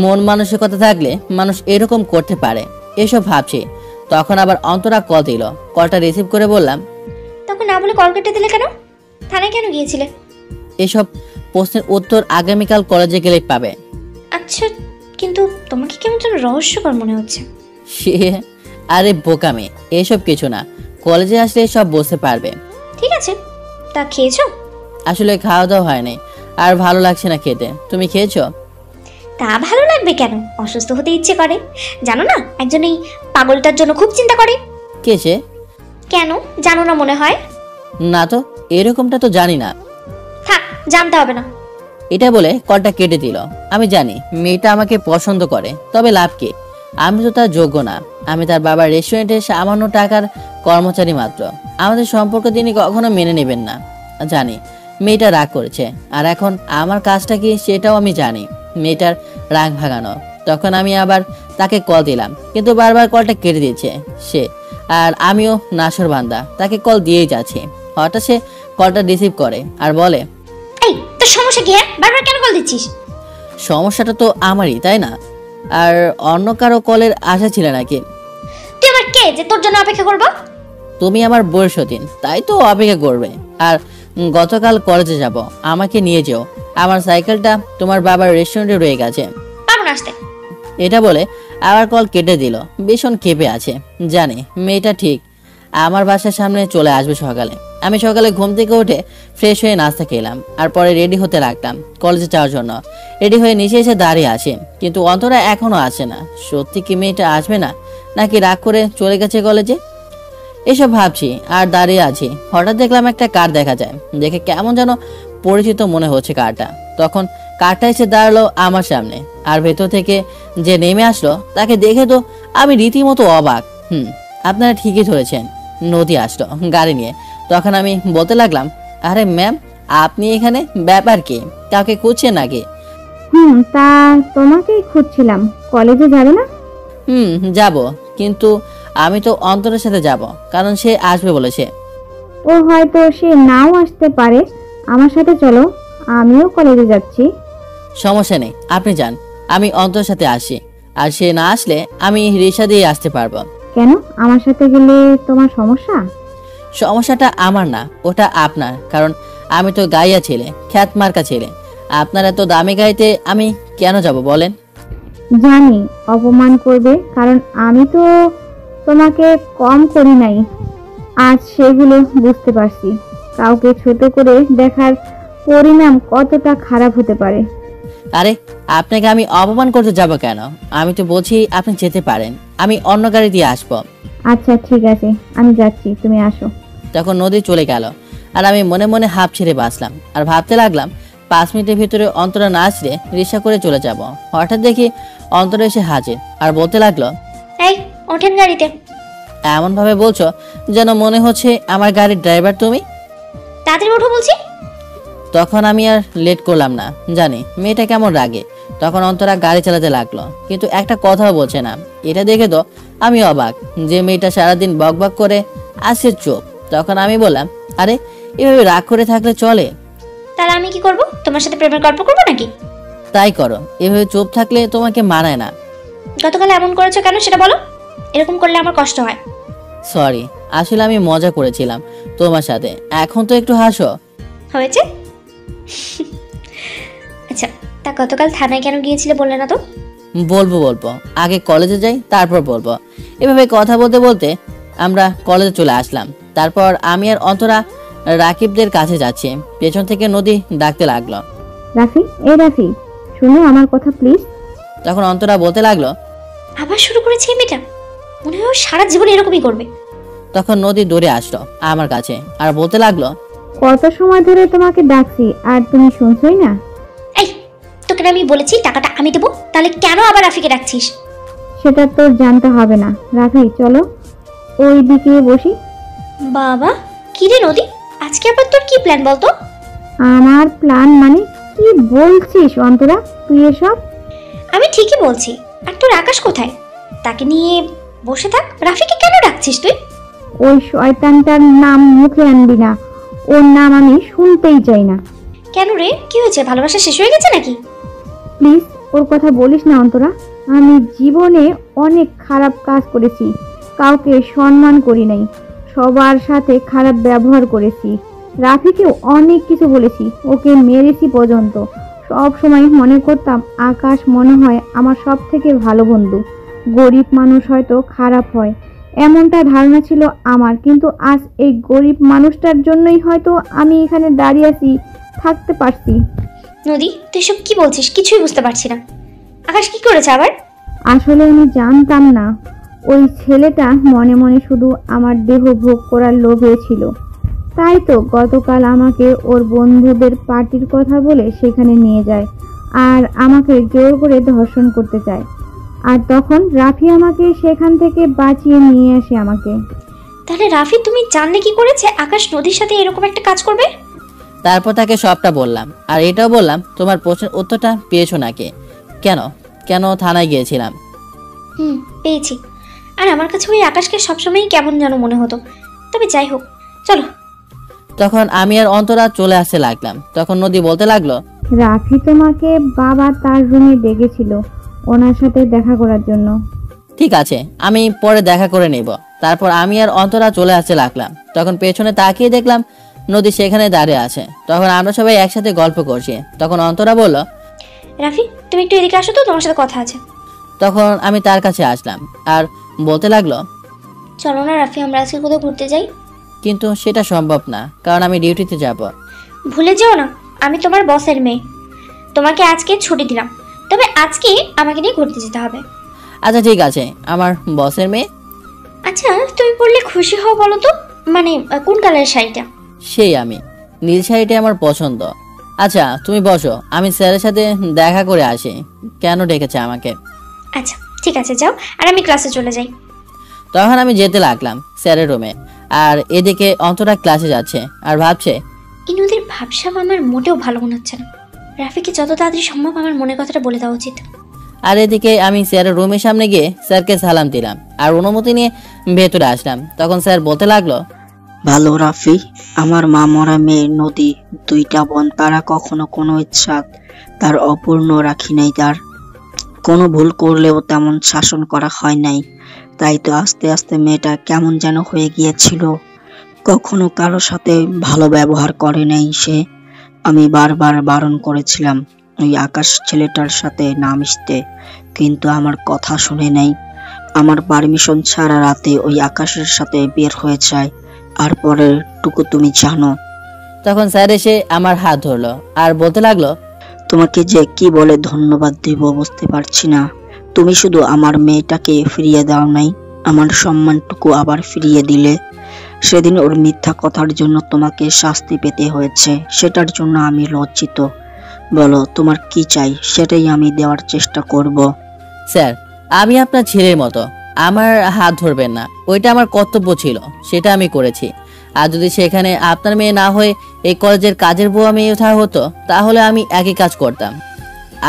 মন মানসিকতা থাকলে মানুষ এরকম করতে পারে, এসব ভাবছি। তখন আবার অন্তরা কল দিল। কলটা রিসিভ করে বললাম, তখন না বলে কল কেটে দিলে কেন? থানায় কেন গিয়েছিলে? এসব প্রশ্নের উত্তর আগামীকাল কলেজে গেলে পাবে। আচ্ছা, কিন্তু তোমাকে কেমন যেন রহস্যকর মনে হচ্ছে। সে আরে বোকামে, এসব কিছু না, কলেজে আসলে সব বুঝতে পারবে। ঠিক আছে, তা খেয়েছো? আসলে খাওয়া দাওয়া হয়নি, আর ভালো লাগছে না খেতে। তুমি খেয়েছো? তা ভালো লাগবে কেন? অসুস্থ হতে ইচ্ছে করে। জানো না, একজন এই পাগলটার জন্য খুব চিন্তা করে। কে সে? কেন জানো না মনে হয়? না তো, এরকমটা তো জানি না। থাক, জানতে হবে না। এটা বলে কলটা কেটে দিল। আমি জানি মেয়েটা আমাকে পছন্দ করে, তবে লাভ কি? আমি তো তার যোগ্য না। আমি তার বাবার রেস্টুরেন্টে সামান্য টাকার কর্মচারী মাত্র। আমাদের সম্পর্ক তিনি কখনো মেনে নেবেন না। জানি মেয়েটা রাগ করেছে, আর এখন আমার কাজটা কি সেটাও আমি জানি। মেয়েটার রাগ ভাঙানো। তখন আমি আবার তাকে কল দিলাম, কিন্তু বারবার কলটা কেটে দিয়েছে সে। আর আমিও নাসর বান্দা, তাকে কল দিয়েই যাচ্ছি। হঠাৎ সে কলটা রিসিভ করে আর বলে, এই তোর সমস্যা কি? বারবার কেন কল দিচ্ছিস? সমস্যাটা তো আমারই, তাই না? আর অন্য কারো কলের আশা ছিল নাকি? তুই আমার কে যে তোর জন্য অপেক্ষা করব? তুমি আমার বয়স দিন, তাই তো অপেক্ষা করবে। আর গতকাল কলেজে যাব, আমাকে নিয়ে যেও। আমার সাইকেলটা তোমার বাবার রেস্টুরেন্টে রয়ে গেছে। পারবো না আসতে। এটা বলে আবার কল কেটে দিল। ভীষণ ক্ষেপে আছে, জানে মেয়েটা ঠিক আমার বাসার সামনে চলে আসবে সকালে। আমি সকালে ঘুম থেকে উঠে ফ্রেশ হয়ে নাস্তা খেলাম, আর পরে রেডি হতে লাগলাম কলেজে যাওয়ার জন্য। রেডি হয়ে নিচে এসে দাঁড়িয়ে আসি, কিন্তু অন্তরা এখনো আসে না। সত্যি কি মেয়েটা আসবে না, নাকি রাগ করে চলে গেছে কলেজে? এসব ভাবছি আর দাঁড়িয়ে আছি। হঠাৎ দেখলাম একটা কার দেখা যায়। দেখে কেমন যেন পরিচিত মনে হচ্ছে কারটা। তখন কারটা এসে দাঁড়ালো আমার সামনে, আর ভেতর থেকে যে নেমে আসলো তাকে দেখে তো আমি রীতিমতো অবাক। আপনারা ঠিকই ধরেছেন, নদী আসলো গাড়ি নিয়ে। তখন আমি বলতে লাগলাম, আরে ম্যাম, আপনি এখানে ব্যাপার কি? কাউকে খুঁজছেন নাকি? তা তোমাকেই খুঁজছিলাম। কলেজে যাবে না? যাব, কিন্তু আমি তো অন্তরের সাথে যাব, কারণ সে আসবে বলেছে। ও হয়তো সে নাও আসতে পারে। আমার সাথে চলো, আমিও কলেজে যাচ্ছি। সমস্যা নেই, আপনি যান, আমি অন্তরের সাথে আসি। আর সে না আসলে আমি রিক্সা দিয়ে আসতে পারবো। কেন? আমার সাথে গেলে তোমার সমস্যা? সমস্যাটা আমার না, ওটা আপনার। কারণ আমি তো গাইয়া ছেলে, খ্যাত মার্কা ছেলে। আপনার এত দামি গাইতে আমি কেন যাব বলেন? জানি অপমান করবে, কারণ আমি তো তোমাকে কম করি নাই। আজ সেগুলো বুঝতে পারছি। কাউকে ছোট করে দেখার পরিণাম কতটা খারাপ হতে পারে। আরে আপনাকে আমি অপমান করতে যাব কেন? আমি তো বলছি আপনি যেতে পারেন, আমি অন্য গাড়ি দিয়ে আসবো। আচ্ছা ঠিক আছে, আমি যাচ্ছি, তুমি আসো। তখন নদী চলে গেল, আর আমি মনে মনে হাঁপ ছেড়ে বাঁচলাম। আর ভাবতে লাগলাম 5 মিনিটের ভিতরে অন্তরা না আসলে রিক্সা করে চলে যাব। হঠাৎ দেখি অন্তরা এসে হাজির, আর বলতে লাগলো, এই ওঠেন গাড়িতে। এমন ভাবে বলছো যেন মনে হচ্ছে আমার গাড়ির ড্রাইভার তুমি। তাড়াতাড়ি ওঠো বলছি। তখন আমি আর লেট করলাম না, জানি মেয়েটা কেমন রাগে। তখন অন্তরা গাড়ি চালাতে লাগলো, কিন্তু একটা কথাও বলছে না। এটা দেখে তো আমি অবাক যে মেয়েটা সারাদিন বকবক করে আসছে চুপ। তখন আমি বললাম, আরে এভাবে রাগ করে থাকলে চলে? তাহলে আমি কি করব? তোমার সাথে প্রেমের গল্প করবো নাকি? তাই করো, এভাবে চুপ থাকলে তোমাকে মানায় না। গতকাল এমন করেছো কেন সেটা বলো। এরকম করলে আমার কষ্ট হয়। সরি, আসলে আমি মজা করেছিলাম তোমার সাথে, এখন তো একটু হাসো। হয়েছে? আচ্ছা, তা গতকাল থানায় কেন গিয়েছিলে বললে না তো? বলবো, আগে কলেজে যাই তারপর বলবো। এভাবে কথা বলতে বলতে আমরা কলেজে চলে আসলাম। তারপর আমি আর অন্তরা রাকিবদের কাছে যাচ্ছি। পেছন থেকে নদী ডাকতে লাগলো, রাফি, এই রাফি, শুনো আমার কথা প্লিজ। তখন অন্তরা বলতে লাগলো, আবার শুরু করেছে এই মেয়েটা, মনে হয় ও সারা জীবন এরকমই করবে। তখন নদী দৌড়ে আসলো আমার কাছে আর বলতে লাগলো, কত সময় ধরে তোমাকে ডাকছি আর তুমি শুনছই না? এই, তোকে না আমি বলেছি টাকাটা আমি দেবো, তাহলে কেন আবার রাফিকে ডাকছিস? সেটা তোর জানতে হবে না। রাফি চলো ওই দিকে বসি। বাবা, কি রে নদী, আজকে আবার তোর কি প্ল্যান বলতো? আমার প্ল্যান মানে? কি বলছিস অন্তরা তুই এসব? আমি ঠিকই বলছি। আর তোর আকাশ কোথায়? তাকে নিয়ে বসে থাক। রাফিকে কেন ডাকছিস তুই? ওই শয়তানটার নাম মুখে আনবি না, ওর নাম আমি শুনতেই চাই না। কেন রে, কি হয়েছে? ভালোবাসা শেষ হয়ে গেছে নাকি? প্লিজ ওর কথা বলিস না অন্তরা। আমি জীবনে অনেক খারাপ কাজ করেছি, কাউকে সম্মান করি নাই, সবার সাথে খারাপ ব্যবহার করেছি, রাফিকেও অনেক কিছু বলেছি, ওকে মেরেছি পর্যন্ত। সব সময় মনে করতাম আকাশ মনে হয় আমার সব থেকে ভালো বন্ধু। গরিব মানুষ হয়তো খারাপ হয়, এমনটা ধারণা ছিল আমার। কিন্তু আজ এই গরিব মানুষটার জন্যই হয়তো আমি এখানে দাঁড়িয়ে আছি, থাকতে পারছি। নদী, তুই সব কি বলছিস? কিছুই বুঝতে পারছি না। আকাশ কি করেছে আবার? আসলে আমি জানতাম না, ওই ছেলেটা মনে মনে শুধু আমার দেহ ভোগ করার লোভে ছিল। তাই তো গতকাল আমাকে ওর বন্ধুদের পার্টির কথা বলে সেখানে নিয়ে যায়, আর আমাকে জোর করে ধর্ষণ করতে চায়। আর তখন রাফি আমাকে সেখান থেকে বাঁচিয়ে নিয়ে আসে আমাকে। তাহলে রাফি তুমি জানলে কি করেছে আকাশ নদীর সাথে এরকম একটা কাজ করবে? তারপর তাকে সবটা বললাম, আর এটাও বললাম তোমার প্রশ্নের উত্তরটা পেয়েছো নাকি, কেন কেন থানায় গিয়েছিলাম। পেয়েছি। আর আমার কাছে ওই আকাশকে সবসময়ই কেমন যেন মনে হতো। তবে যাই হোক, চলো। তখন আমি আর অন্তরা চলে আসতে লাগলাম। তখন নদী বলতে লাগলো, রাফি তোমাকে বাবা তার রুমে ডেকেছিল ওনার সাথে দেখা করার জন্য। ঠিক আছে, আমি পরে দেখা করে নেব। তারপর আমি আর অন্তরা চলে আসতে লাগলাম। তখন পেছনে তাকিয়ে দেখলাম নদী সেখানে দাঁড়িয়ে আছে। তখন আমরা সবাই একসাথে গল্প করছি। তখন অন্তরা বলল, রাফি তুমি একটু এদিকে আসো তো, তোমার সাথে কথা আছে। তখন আমি তার কাছে আসলাম আর বলতে লাগলো, চলো না রাফি, আমরা আজকে কোথাও ঘুরতে যাই। কিন্তু সেটা সম্ভব না, কারণ আমি ডিউটিতে যাব। ভুলে যেও না, আমি তোমার বসের মেয়ে। তোমাকে আজকে ছুটি দিলাম, তবে আজকে আমাকে নিয়ে ঘুরতে যেতে হবে। আচ্ছা ঠিক আছে, আমার বসের মেয়ে। আচ্ছা তুমি পড়লে খুশি হও বলো তো, মানে কোন কালারের শাড়িটা? সেই আমি, নীল শাড়িটা আমার পছন্দ। আচ্ছা তুমি বসো, আমি স্যারের সাথে দেখা করে আসি কেন ডেকেছে আমাকে। আচ্ছা ঠিক আছে যাও, আর আমি ক্লাসে চলে যাই। তখন আমি যেতে লাগলাম স্যারের রুমে, আর এদিকে অন্তরা ক্লাসে যাচ্ছে আর ভাবছে, এই নদীর ভাবসাব আমার মোটেও ভালো মনে হচ্ছে না। রাফিকে যত তাড়াতাড়ি সম্ভব আমার মনের কথাটা বলে দেওয়া উচিত। আর এদিকে আমি স্যারের রুমের সামনে গিয়ে স্যারকে সালাম দিলাম আর অনুমতি নিয়ে ভেতরে আসলাম। তখন স্যার বলতে লাগলো, ভালো রাফি, আমার মা মরা মেয়ে নদী, দুইটা বোন, তারা কখনো কোনো ইচ্ছা তার অপূর্ণ রাখি নাই। তার কোনো ভুল করলেও তেমন শাসন করা হয় নাই, তাই তো আস্তে আস্তে মেয়েটা কেমন যেন হয়ে গিয়েছিল। কখনো কারো সাথে ভালো ব্যবহার করে নাই সে। আমি বারবার বারণ করেছিলাম ওই আকাশ ছেলেটার সাথে না মিশতে, কিন্তু আমার কথা শুনে নাই। আমার পারমিশন ছাড়া রাতে ওই আকাশের সাথে বের হয়ে যায়, আর পরের টুকু তুমি জানো। তখন স্যার এসে আমার হাত ধরলো আর বলতে লাগলো, তোমাকে যে কি বলে ধন্যবাদ দিব বুঝতে পারছি না। তুমি শুধু আমার মেয়েটাকে ফিরিয়ে দাও নাই, আমার সম্মানটুকু আবার ফিরিয়ে দিলে। সেদিন ওর মিথ্যা কথার জন্য তোমাকে শাস্তি পেতে হয়েছে, সেটার জন্য আমি লজ্জিত। বলো তোমার কি চাই, সেটাই আমি দেওয়ার চেষ্টা করব। স্যার আমি আপনার ছেলের মতো, আমার হাত ধরবেন না, ওইটা আমার কর্তব্য ছিল, সেটা আমি করেছি। আর যদি সেখানে আপনার মেয়ে না হয়ে এই কলেজের কাজের বুয়া মেয়ে ওঠা হতো, তাহলে আমি একই কাজ করতাম।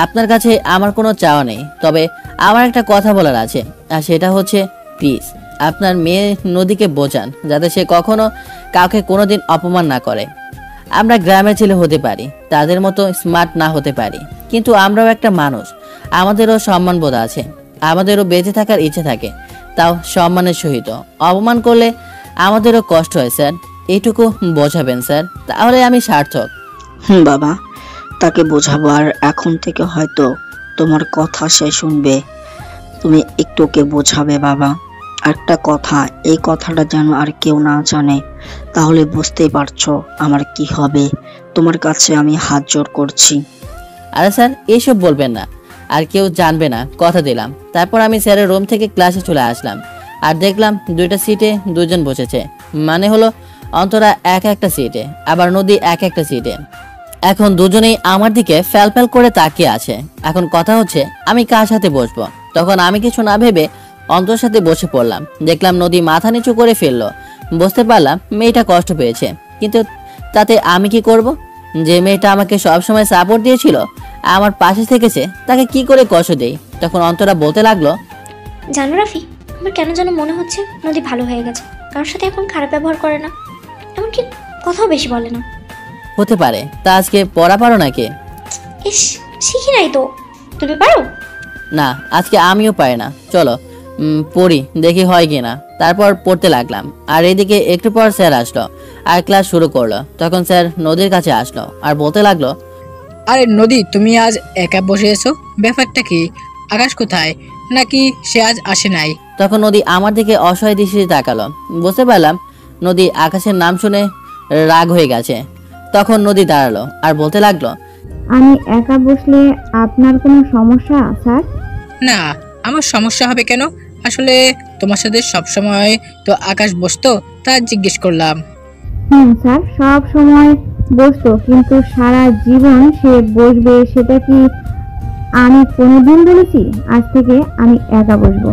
আপনার কাছে আমার কোনো চাওয়া নেই, তবে আমার একটা কথা বলার আছে, আর সেটা হচ্ছে প্লিজ আপনার মেয়ে নদীকে বোঝান, যাতে সে কখনো কাউকে কোনোদিন অপমান না করে। আমরা গ্রামের ছেলে হতে পারি, তাদের মতো স্মার্ট না হতে পারি, কিন্তু আমরাও একটা মানুষ, আমাদেরও সম্মানবোধ আছে, আমাদেরও বেঁচে থাকার ইচ্ছে থাকে, তাও সম্মানের সহিত। অপমান করলে আমাদেরও কষ্ট হয় স্যার, এইটুকু বোঝাবেন স্যার, তাহলে আমি সার্থক। বাবা, তাকে বোঝাবো, আর এখন থেকে হয়তো তোমার কথা সে শুনবে। তুমি একটু ওকে বোঝাবে বাবা। একটা কথা, এই কথাটা যেন আর কেউ না জানে, তাহলে বুঝতেই পারছো আমার কি হবে। তোমার কাছে আমি হাত জোড় করছি। আরে স্যার এইসব বলবেন না, আর কেউ জানবে না, কথা দিলাম। তারপর আমি স্যারের রুম থেকে ক্লাসে চলে আসলাম আর দেখলাম দুইটা সিটে দুজন বসেছে, মানে হলো অন্তরা এক একটা সিটে, আবার নদী এক একটা সিটে। এখন দুজনেই আমার দিকে ফ্যাল করে তাকিয়ে আছে। এখন কথা হচ্ছে আমি কার সাথে বসবো। তখন আমি কিছু না ভেবে অন্তর সাথে বসে পড়লাম। দেখলাম নদী মাথা নিচু করে ফেললো। বুঝতে পারলাম মেয়েটা কষ্ট পেয়েছে, কিন্তু তাতে আমি কি করব? যে মেয়েটা আমাকে সবসময় সাপোর্ট দিয়েছিল, আমার পাশে থেকেছে, তাকে কি করে কষ্ট দেই? তখন অন্তরা বলতে লাগলো, জানো রাফি, আমার কেন যেন মনে হচ্ছে নদী ভালো হয়ে গেছে, কারোর সাথে এখন খারাপ ব্যবহার করে না, এমনকি কথাও বেশি বলে না। হতে পারে, তা আজকে পড়া পারো নাকি? ইস, শিখি নাই তো, তুমি পারো? না, আজকে আমিও পারি না, চলো পড়ি, দেখি হয় কিনা। তারপর পড়তে লাগলাম। আর এদিকে একটু পর স্যার আসলো আর ক্লাস শুরু করলো। তখন স্যার নদীর কাছে আসলো আর বলতে লাগলো, আরে নদী, তুমি আজ একা বসে এসো, ব্যাপারটা কি? আকাশ কোথায়? নাকি সে আজ আসে নাই? তখন নদী আমার দিকে অসহায় দৃষ্টিতে তাকালো। বুঝতে পারলাম নদী আকাশের নাম শুনে রাগ হয়ে গেছে। তখন নদী দাঁড়ালো আর বলতে লাগলো, আমি একা বসলে আপনার কোনো সমস্যা স্যার? না, আমার সমস্যা হবে কেন? আসলে তোমার সাথে সবসময় তো আকাশ বসতো, তা জিজ্ঞেস করলাম। স্যার সব সময় বসতো, কিন্তু সারা জীবন সে বসবে সেটা কি আমি কোনোদিন বলেছি? আজ থেকে আমি একা বসবো।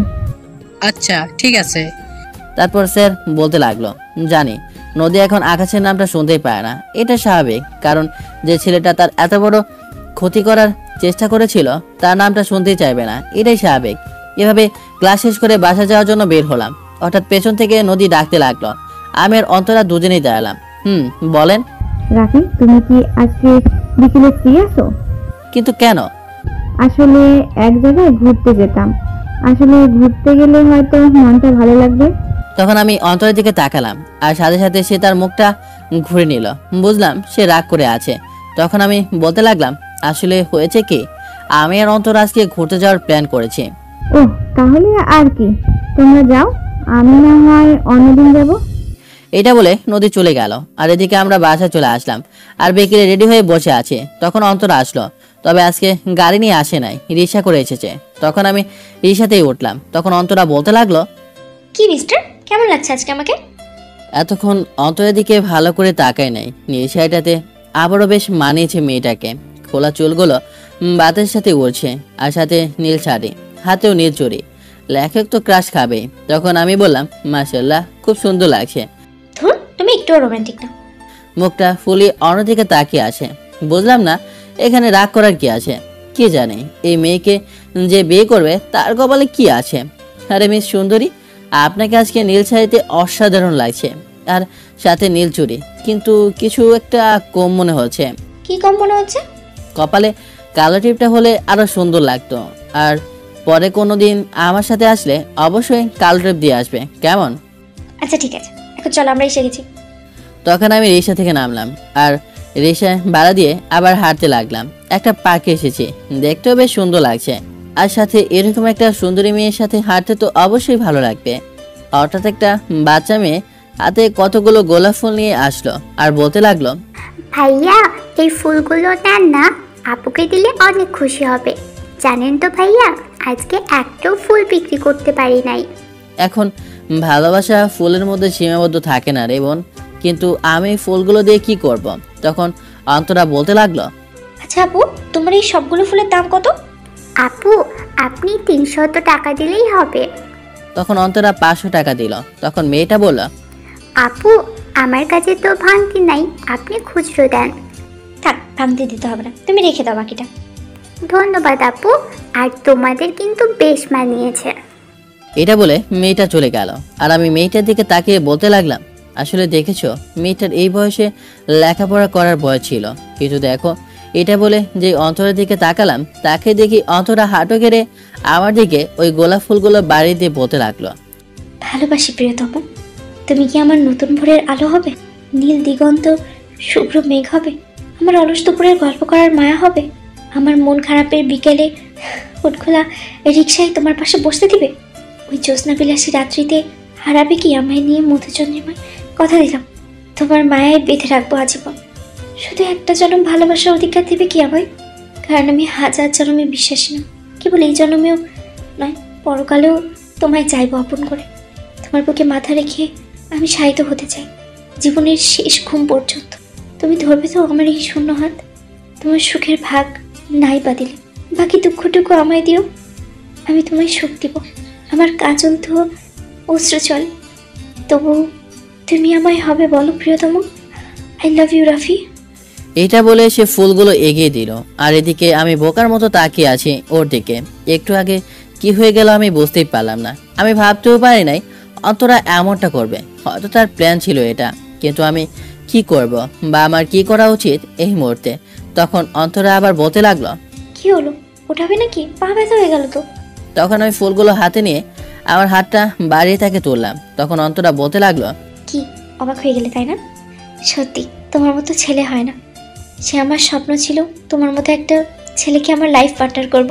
আচ্ছা ঠিক আছে। তারপর স্যার বলতে লাগলো, জানি নদী এখন আকাশের নামটা শুনতেই পায় না, এটা স্বাভাবিক, কারণ যে ছেলেটা তার এত বড় ক্ষতি করার চেষ্টা করেছিল তার নামটা শুনতেই চাইবে না, এটাই স্বাভাবিক। এভাবে ক্লাস শেষ করে বাসা যাওয়ার জন্য বের হলাম। হঠাৎ পেছন থেকে নদী ডাকতে লাগলো। আমি আর অন্তরা দুজনেই দাঁড়ালাম। বলেন। রাফি, তুমি কি আজকে বিকেলে ফ্রি আছো? কিন্তু কেন? আসলে এক জায়গায় ঘুরতে যেতাম, আসলে ঘুরতে গেলে হয়তো মনটা ভালো লাগবে। তখন আমি অন্তরের দিকে তাকালাম আর সাথে সাথে সে তার মুখটা ঘুরে নিল। বুঝলাম সে রাগ করে আছে। তখন আমি বলতে লাগলাম, আসলে হয়েছে কি, আমি আর অন্তর আজকে ঘুরতে যাওয়ার প্ল্যান করেছি। ওহ, তাহলে আর কি, তোমরা যাও, আমি না হয় অন্যদিন যাব। এটা বলে নদী চলে গেল। আর এদিকে আমরা বাসা চলে আসলাম আর বিকেলে রেডি হয়ে বসে আছি। তখন অন্তর আসলো, তবে আজকে গাড়ি নিয়ে আসে নাই, রিক্সা করে এসেছে। তখন আমি রিক্সাতেই উঠলাম। তখন অন্তরা বলতে লাগলো, কি মিস্টার, কেমন লাগছে আজকে আমাকে? এতক্ষণ অন্তরের দিকে ভালো করে তাকাই নাই। নীল শাড়িটাতে আবারও বেশ মানিয়েছে মেয়েটাকে। খোলা চুলগুলো বাতাসের সাথে উড়ছে, আর সাথে নীল শাড়ি। হাতেও নীল চুড়ি। লেখক তো ক্রাশ খাবে। তখন আমি বললাম, মাশাআল্লাহ, খুব সুন্দর লাগছে। ধুর, তুমি একটু রোমান্টিক না। মুখটা ফুলি অন্যদিকে তাকিয়ে আছে। বুঝলাম না এখানে রাগ করার কি আছে। কে জানে এই মেয়েকে যে বিয়ে করবে তার কপালে কি আছে। আরে মিস সুন্দরী, আপনাকে আজকে নীল শাড়িতে অসাধারণ লাগছে, আর সাথে নীল চুড়ি, কিন্তু কিছু একটা কম মনে হচ্ছে। কি কম মনে হচ্ছে? কপালে কালো টিপটা হলে আরো সুন্দর লাগতো। আর পরে কোনো দিন আমার সাথে আসলে অবশ্যই কালো টিপ দিয়ে আসবে, কেমন? আচ্ছা ঠিক আছে, এখন চলো, আমরা এসে গেছি। তখন আমি রিক্সা থেকে নামলাম আর রিক্সায় ভাড়া দিয়ে আবার হাঁটতে লাগলাম। একটা পার্কে এসেছি, দেখতেও বেশ সুন্দর লাগছে, আর সাথে এরকম একটা সুন্দরী মেয়ের সাথে হাঁটতে তো অবশ্যই ভালো লাগবে। হঠাৎ একটা বাচ্চা মেয়ে হাতে কতগুলো গোলাপ ফুল নিয়ে আসলো আর বলতে লাগলো, ভাইয়া এই ফুলগুলো নেন না, আপুকে দিলে অনেক খুশি হবে। জানেন তো ভাইয়া, আজকে একটাও ফুল বিক্রি করতে পারি নাই। এখন ভালোবাসা ফুলের মধ্যে সীমাবদ্ধ থাকে না রে বোন, কিন্তু আমি ফুলগুলো দিয়ে কি করব? তখন অন্তরা বলতে লাগলো, আচ্ছা আপু, তোমার এই সবগুলো ফুলের দাম কত? আপু আপনি 300 টাকা দিলেই হবে। তখন অন্তরা 500 টাকা দিল। তখন মেয়েটা বলল, আপু আমার কাছে তো ভাঙতি নাই, আপনি খুচরো দেন। থাক, ভাঙতে দিতে হবে না, তুমি রেখে দাও বাকিটা। ধন্যবাদ আপু, আর তোমাদের কিন্তু বেশ মানিয়েছে। এটা বলে মেয়েটা চলে গেল। আর আমি মেয়েটার দিকে তাকিয়ে বলতে লাগলাম, আসলে দেখেছো, মেয়েটার এই বয়সে লেখাপড়া করার বয়স ছিল, কিন্তু দেখো, এটা বলে যে অন্তরের দিকে তাকালাম, তাকে দেখি অন্তরা হাঁটো গেড়ে আমার দিকে ওই গোলাপ ফুলগুলো বাড়ি দিয়ে বলতে লাগলো, ভালোবাসি প্রিয়তম, তুমি কি আমার নতুন ভোরের আলো হবে, নীল দিগন্ত শুভ্র মেঘ হবে, আমার অলস দুপুরের গল্প করার মায়া হবে, আমার মন খারাপের বিকেলে উঠখোলা রিক্সায় তোমার পাশে বসতে দিবে, ওই জ্যোৎস্না বিলাসী রাত্রিতে হারাবে কি আমায় নিয়ে মধুচন্দ্রিমায়। কথা দিলাম তোমার মায়ায় বেঁধে রাখবো আজীবন। শুধু একটা জন্ম ভালোবাসার অধিকার দিবে কি আমায়, কারণ আমি হাজার জন্মে বিশ্বাসী না, কেবল এই জন্মেও নয়, পরকালেও তোমায় চাইবো আপন করে। তোমার বুকে মাথা রেখে আমি শায়িত হতে চাই জীবনের শেষ ঘুম পর্যন্ত। তুমি ধরবে তো আমার এই শূন্য হাত, তোমার সুখের ভাগ নাই বা দিলে বাকি দুঃখটুকু আমায় দিও, আমি তোমায় সুখ দিব। আমার কাজল তো অশ্রু চল, তবু তুমি আমায় হবে বলো প্রিয়তম। I love you Rafi. এটা বলে সে ফুলগুলো এগিয়ে দিল। আর এদিকে আমি বোকার মতো তাকিয়ে আছি ওর দিকে। একটু আগে কি হয়ে গেল আমি বুঝতেই পারলাম না। আমি ভাবতেও পারি নাই অন্তরা এমনটা করবে, হয়তো তার প্ল্যান ছিল এটা, কিন্তু আমি কি করব বা আমার কি করা উচিত এই মুহূর্তে। তখন অন্তরা আবার বলতে লাগলো, কি হলো, ওঠাবে নাকি? পা ব্যথা হয়ে গেল তো। তখন আমি ফুলগুলো হাতে নিয়ে আমার হাতটা বাড়িয়ে তাকে তুললাম। তখন অন্তরা বলতে লাগলো, কি অবাক হয়ে গেলে তাই না? সত্যি তোমার মতো ছেলে হয় না, সে আমার স্বপ্ন ছিল তোমার মতো একটা ছেলেকে আমার লাইফ পার্টনার করব।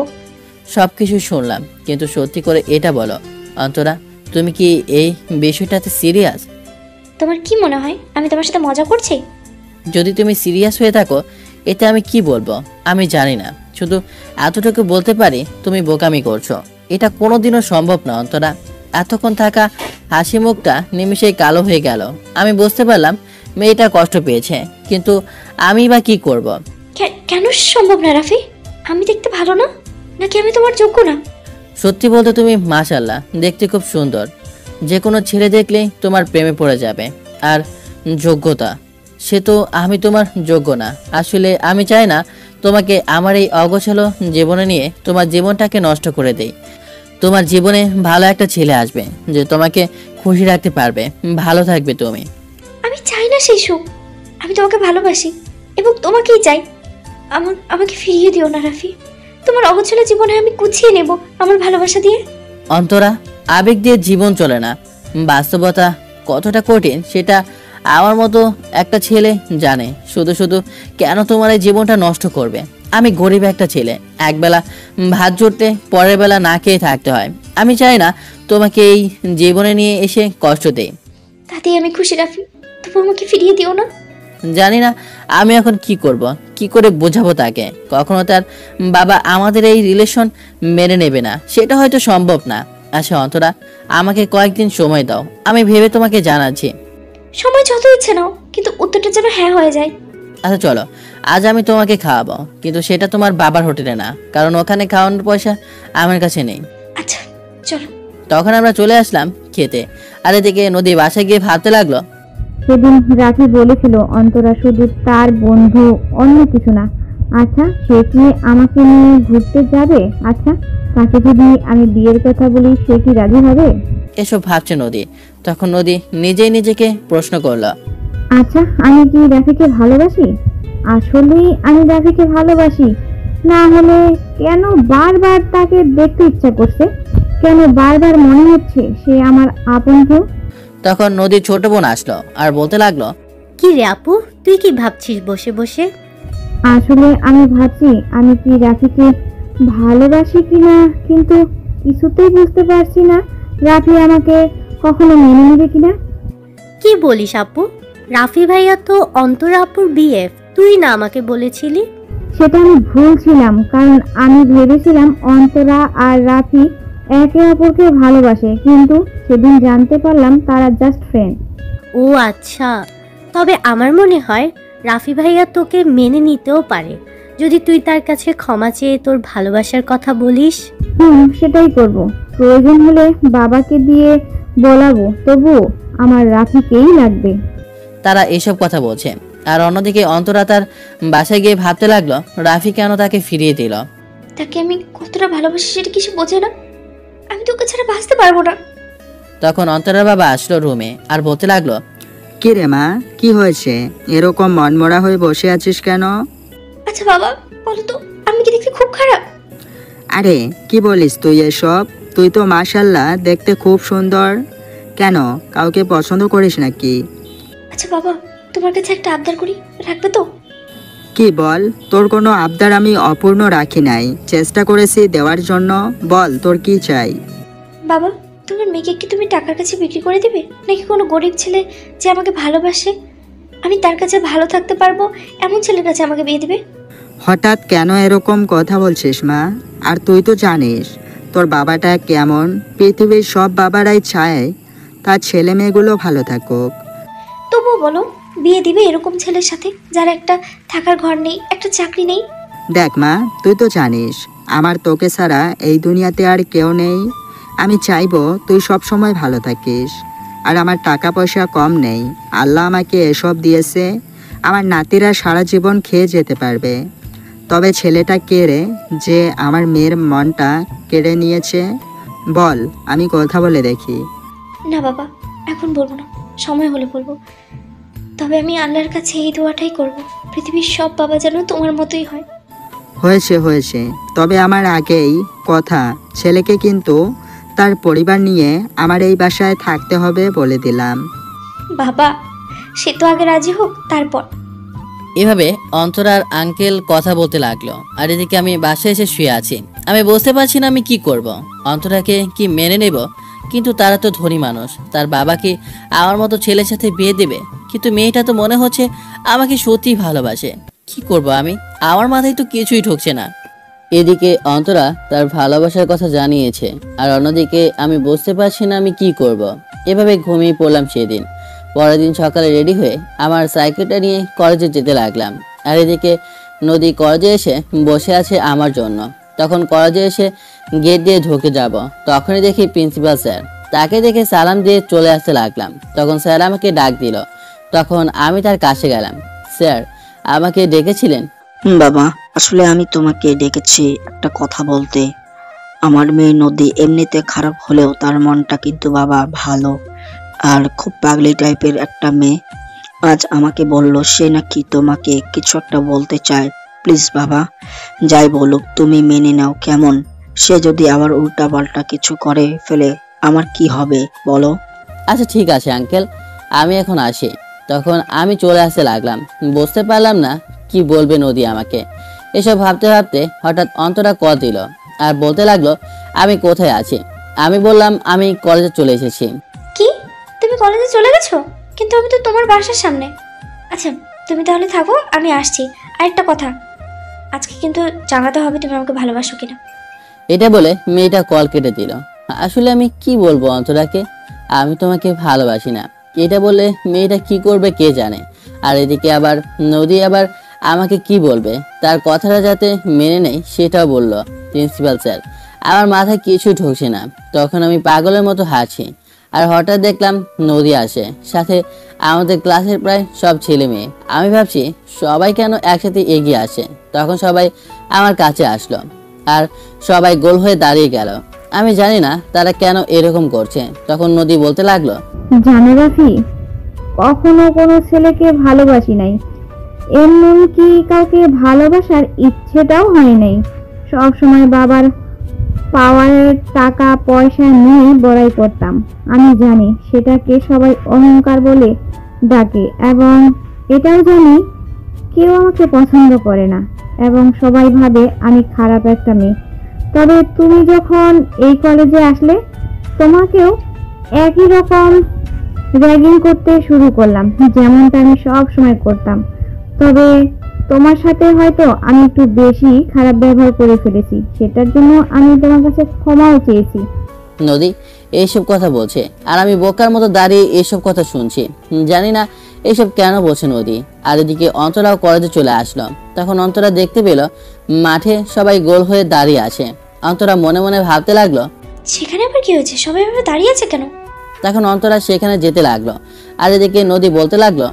সব কিছু শুনলাম, কিন্তু সত্যি করে এটা বলো অন্তরা, তুমি কি এই বিষয়টাতে সিরিয়াস? তোমার কি মনে হয় আমি তোমার সাথে মজা করছি? যদি তুমি সিরিয়াস হয়ে থাকো এতে আমি কি বলবো আমি জানি না, শুধু এতটুকু বলতে পারি তুমি বোকামি করছো। এটা কোনোদিনও সম্ভব না অন্তরা। এতক্ষণ থাকা হাসি মুখটা নিমিষেই কালো হয়ে গেল। আমি বুঝতে পারলাম মেয়েটা কষ্ট পেয়েছে, কিন্তু আমি বা কি করব? কেন সম্ভব না রাফি? আমি দেখতে ভালো না, নাকি আমি তোমার যোগ্য না? সত্যি বলতে তুমি মাশাআল্লাহ দেখতে খুব সুন্দর, যে কোনো ছেলে দেখলেই তোমার প্রেমে পড়ে যাবে। আর যোগ্যতা, সে তো আমি তোমার যোগ্য না। আসলে আমি চাই না তোমাকে আমার এই অগোছালো জীবনে নিয়ে তোমার জীবনটাকে নষ্ট করে দেই। তোমার জীবনে ভালো একটা ছেলে আসবে যে তোমাকে খুশি রাখতে পারবে, ভালো থাকবে তুমি। আমি চাই না সেই সুখ, আমি তোমাকে ভালোবাসি এবং তোমাকেই চাই। আমাকে ফিরিয়ে দিও না রাফি, তোমার অগোছালো জীবনে আমি গুছিয়ে নেব আমার ভালোবাসা দিয়ে। অন্তরা, আবেগ দিয়ে জীবন চলে না, বাস্তবতা কতটা কঠিন সেটা আমার মতো একটা ছেলে জানে। শুধু শুধু কেন তোমার এই জীবনটা নষ্ট করবে? আমি গরিব একটা ছেলে, একবেলা ভাত জুটতে পরের বেলা না খেয়ে থাকতে হয়। আমি চাই না তোমাকে এই জীবনে নিয়ে এসে কষ্ট দেই। তাতেই আমি খুশি রাফি, তবু আমাকে ফিরিয়ে দিও না। জানি না আমি এখন কি করব, কি করে বোঝাবো তাকে। কখনো তার বাবা আমাদের এই রিলেশন মেনে নেবে না, সেটা হয়তো সম্ভব না। আচ্ছা অন্তরা, আমাকে কয়েকদিন সময় দাও, আমি ভেবে তোমাকে জানাচ্ছি। সময় যত ইচ্ছে নাও, কিন্তু উত্তরটা যেন হ্যাঁ হয়ে যায়। আচ্ছা চলো, আজ আমি তোমাকে খাওয়াবো, কিন্তু সেটা তোমার বাবার হোটেলে না, কারণ ওখানে খাওয়ানোর পয়সা আমার কাছে নেই। আচ্ছা চলো। তখন আমরা চলে আসলাম খেতে, আর এদিকে নদী বাসায় গিয়ে ভাবতে লাগলো, সেদিন রাফি বলেছিল অন্তরা শুধু তার বন্ধু, অন্য কিছু না। আচ্ছা, সে কি আমাকে নিয়ে ঘুরতে যাবে? আচ্ছা, তাকে যদি আমি বিয়ের কথা বলি, সে কি রাজি হবে? এসব ভাবছে নদী। তখন নদী নিজেই নিজেকে প্রশ্ন করলো, আচ্ছা, আমি কি রাফিকে ভালোবাসি? আসলেই আমি রাফিকে ভালোবাসি? না হলে কেন বারবার তাকে দেখতে ইচ্ছা করছে? কেন বারবার মনে হচ্ছে সে আমার আপন কেউ? তখন নদীর ছোট বোন আসলো আর বলতে লাগলো, কি রে আপু, তুই কি ভাবছিস বসে বসে? আসলে আমি ভাবছি আমি কি রাফিকে ভালোবাসি কিনা, কিন্তু কিছুতেই বুঝতে পারছি না রাফি আমাকে কখনো মেনে নেবে কিনা। কি বলিস আপু? রাফি ভাইয়া তো অন্তরা আপুর বিএফ, তুই না আমাকে বলেছিলি? সেটা আমি ভুল ছিলাম, কারণ আমি ভেবেছিলাম অন্তরা আর রাফি একে অপরকে ভালোবাসে, কিন্তু সেদিন জানতে পারলাম তারা জাস্ট ফ্রেন্ড। ও আচ্ছা, তবে আমার মনে হয় রাফি ভাইয়া তোকে মেনে নিতেও পারে, যদি তুই তার কাছে ক্ষমা চেয়ে তোর ভালোবাসার কথা বলিস। সেটাই করব। প্রয়োজন হলে বাবাকে দিয়ে বলাবো, তবু আমার রাফিকেই লাগবে। তারা এসব কথা বলছে, আর অন্যদিকে অন্তরা তার বাসায় গিয়ে ভাবতে লাগলো রাফি কেন তাকে ফিরিয়ে দিল। তাকে আমি কতটা ভালোবাসি সেটা কিছু বোঝে না। আমি তোকে ছাড়া বাঁচতে পারবো না। তখন অন্তরার বাবা আসলো রুমে আর বলতে লাগলো, কি রে মা, কি হয়েছে? এরকম মনমরা হয়ে বসে আছিস কেন? আচ্ছা বাবা, বলো তো আমি কি দেখতে খুব খারাপ? আরে কি বলিস তুই এসব? তুই তো মাশাআল্লাহ দেখতে খুব সুন্দর। কেন, কাউকে পছন্দ করিস নাকি? আচ্ছা বাবা, তোমার কাছে একটা আবদার করি, রাখবে তো? কি বল, তোর কোনো আবদার আমি অপূর্ণ রাখি নাই, চেষ্টা করেছি দেওয়ার জন্য। বল তোর কি চাই? বাবা, তোমার মেয়েকে কি তুমি টাকার কাছে বিক্রি করে দিবে, নাকি কোনো গরিব ছেলে যে আমাকে ভালোবাসে, আমি তার কাছে ভালো থাকতে পারবো এমন ছেলের কাছে আমাকে বিয়ে দিবে? হঠাৎ কেন এরকম কথা বলছিস মা? আর তুই তো জানিস তোর বাবাটা কেমন। পৃথিবীর সব বাবারাই চায় তার ছেলে মেয়েগুলো ভালো থাকুক। তবুও বলো, বিয়ে দিবে এরকম ছেলের সাথে যার একটা থাকার ঘর নেই, একটা চাকরি নেই? দেখ মা, তুই তো জানিস আমার তোকে ছাড়া এই দুনিয়াতে আর কেউ নেই। আমি চাইবো তুই সব সময় ভালো থাকিস। আর আমার টাকা পয়সা কম নেই, আল্লাহ আমাকে এসব দিয়েছে, আমার নাতিরা সারা জীবন খেয়ে যেতে পারবে। তবে ছেলেটা কে রে যে আমার মেয়ের মনটা কেড়ে নিয়েছে? বল, আমি কথা বলে দেখি। না বাবা, এখন বলবো না, সময় হলে বলবো। তবে আমি আল্লাহর কাছে এই দোয়াটাই করব, পৃথিবীর সব বাবা যেন তোমার মতোই হয়। হয়েছে হয়েছে, তবে আমার আগেই কথা, ছেলেকে কিন্তু তার পরিবার নিয়ে আমার এই বাসায় থাকতে হবে বলে দিলাম। বাবা, সে তো আগে রাজি হোক তারপর। এভাবে অন্তরার আঙ্কেল কথা বলতে লাগলো, আর এদিকে আমি বাসায় এসে শুয়ে আছি। আমি বুঝতে পারছি না আমি কি করব। অন্তরাকে কি মেনে নেব? কিন্তু তারা তো ধনী মানুষ, তার বাবা কি আমার মতো ছেলের সাথে বিয়ে দেবে? কিন্তু মেয়েটা তো মনে হচ্ছে আমাকে সত্যিই ভালোবাসে। কি করব আমি? আমার মাথায় তো কিছুই ঢুকছে না। এদিকে অন্তরা তার ভালোবাসার কথা জানিয়েছে, আর অন্যদিকে আমি বুঝতে পারছি না আমি কি করব। এভাবে ঘুমিয়ে পড়লাম সেদিন। পরের দিন সকালে রেডি হয়ে আমার সাইকেলটা নিয়ে কলেজে যেতে লাগলাম, আর এদিকে নদী কলেজে এসে বসে আছে আমার জন্য। তখন কলেজে এসে গেট দিয়ে ঢুকে যাব, তখনই দেখি প্রিন্সিপাল স্যার। তাকে দেখে সালাম দিয়ে চলে আসতে লাগলাম। তখন স্যার আমাকে ডাক দিল, তখন আমি তার কাছে গেলাম। স্যার, আমাকে ডেকেছিলেন? বাবা, আসলে আমি তোমাকে ডেকেছি একটা কথা বলতে। আমার মেয়ে নদী এমনিতে খারাপ হলেও তার মনটা কিন্তু বাবা ভালো, আর খুব পাগলি টাইপের একটা মেয়ে। আজ আমাকে বলল সে নাকি তোমাকে কিছু একটা বলতে চায়। প্লিজ বাবা, যাই বলুক তুমি মেনে নাও কেমন? সে যদি আবার উল্টা পাল্টা কিছু করে ফেলে আমার কি হবে বলো? আচ্ছা ঠিক আছে আঙ্কেল, আমি এখন আসি। তখন আমি চলে আসতে লাগলাম। বুঝতে পারলাম না কি বলবে নদী আমাকে। এসব ভাবতে ভাবতে হঠাৎ অন্তরা কল দিল আর বলতে লাগলো আমি কোথায় আছি। আমি বললাম আমি কলেজে চলে এসেছি। কি, তুমি কলেজে চলে গেছো? কিন্তু আমি তো তোমার বাসার সামনে। আচ্ছা তুমি তাহলে থাকো, আমি আসছি। আরেকটা কথা, আজকে কিন্তু জানাতে হবে তুমি আমাকে ভালোবাসো কিনা। এটা বলে মেয়েটা কল কেটে দিল। আসলে আমি কি বলবো অন্তরাকে, আমি তোমাকে ভালোবাসি না। এটা বললে মেয়েটা কি করবে কে জানে। আর এদিকে আবার নদী আবার আমাকে কি বলবে, তার কথাটা যাতে মেনে নেই সেটাও বলল প্রিন্সিপাল স্যার। আমার মাথায় কিছু ঢুকছে না। তখন আমি পাগলের মতো হাঁটছি, আর হঠাৎ দেখলাম নদী আসে, সাথে আমাদের ক্লাসের প্রায় সব ছেলে মেয়ে। আমি ভাবছি সবাই কেন একসাথে এগিয়ে আসে। তখন সবাই আমার কাছে আসলো, আর সবাই গোল হয়ে দাঁড়িয়ে গেল। আমি জানি না তারা কেন এরকম করছে। তখন নদী বলতে লাগলো, জানো রাফি, কখনো কোনো ছেলেকে ভালোবাসি নাই, এমনকি কাউকে ভালোবাসার ইচ্ছেটাও হয় নাই। সবসময় বাবার পাওয়ারের টাকা পয়সা নিয়ে বড়াই করতাম। আমি জানি সেটাকে সবাই অহংকার বলে ডাকে, এবং এটাও জানি কেউ আমাকে পছন্দ করে না, এবং সবাই ভাবে আমি খারাপ একটা মেয়ে। তবে তুমি যখন এই কলেজে আসলে, তোমাকেও একই রকম র্যাগিং করতে শুরু করলাম, যেমনটা আমি সব সময় করতাম। তবে তোমার সাথে হয়তো আমি একটু বেশি খারাপ ব্যবহার করে ফেলেছি, সেটার জন্য আমি তোমার কাছে ক্ষমাও চেয়েছি। নদী এইসব কথা বলছে, আর আমি বোকার মতো দাঁড়িয়ে এইসব কথা শুনছি। জানি না এইসব কেন বলছে নদী। আর এদিকে অন্তরাও কলেজে চলে আসলো। তখন অন্তরা দেখতে পেল মাঠে সবাই গোল হয়ে দাঁড়িয়ে আছে। অন্তরা মনে মনে ভাবতে লাগলো, সেখানে আবার কি হয়েছে? সবাই এভাবে দাঁড়িয়ে আছে কেন? তখন অন্তরা সেখানে যেতে লাগলো। আর এদিকে নদী বলতে লাগলো,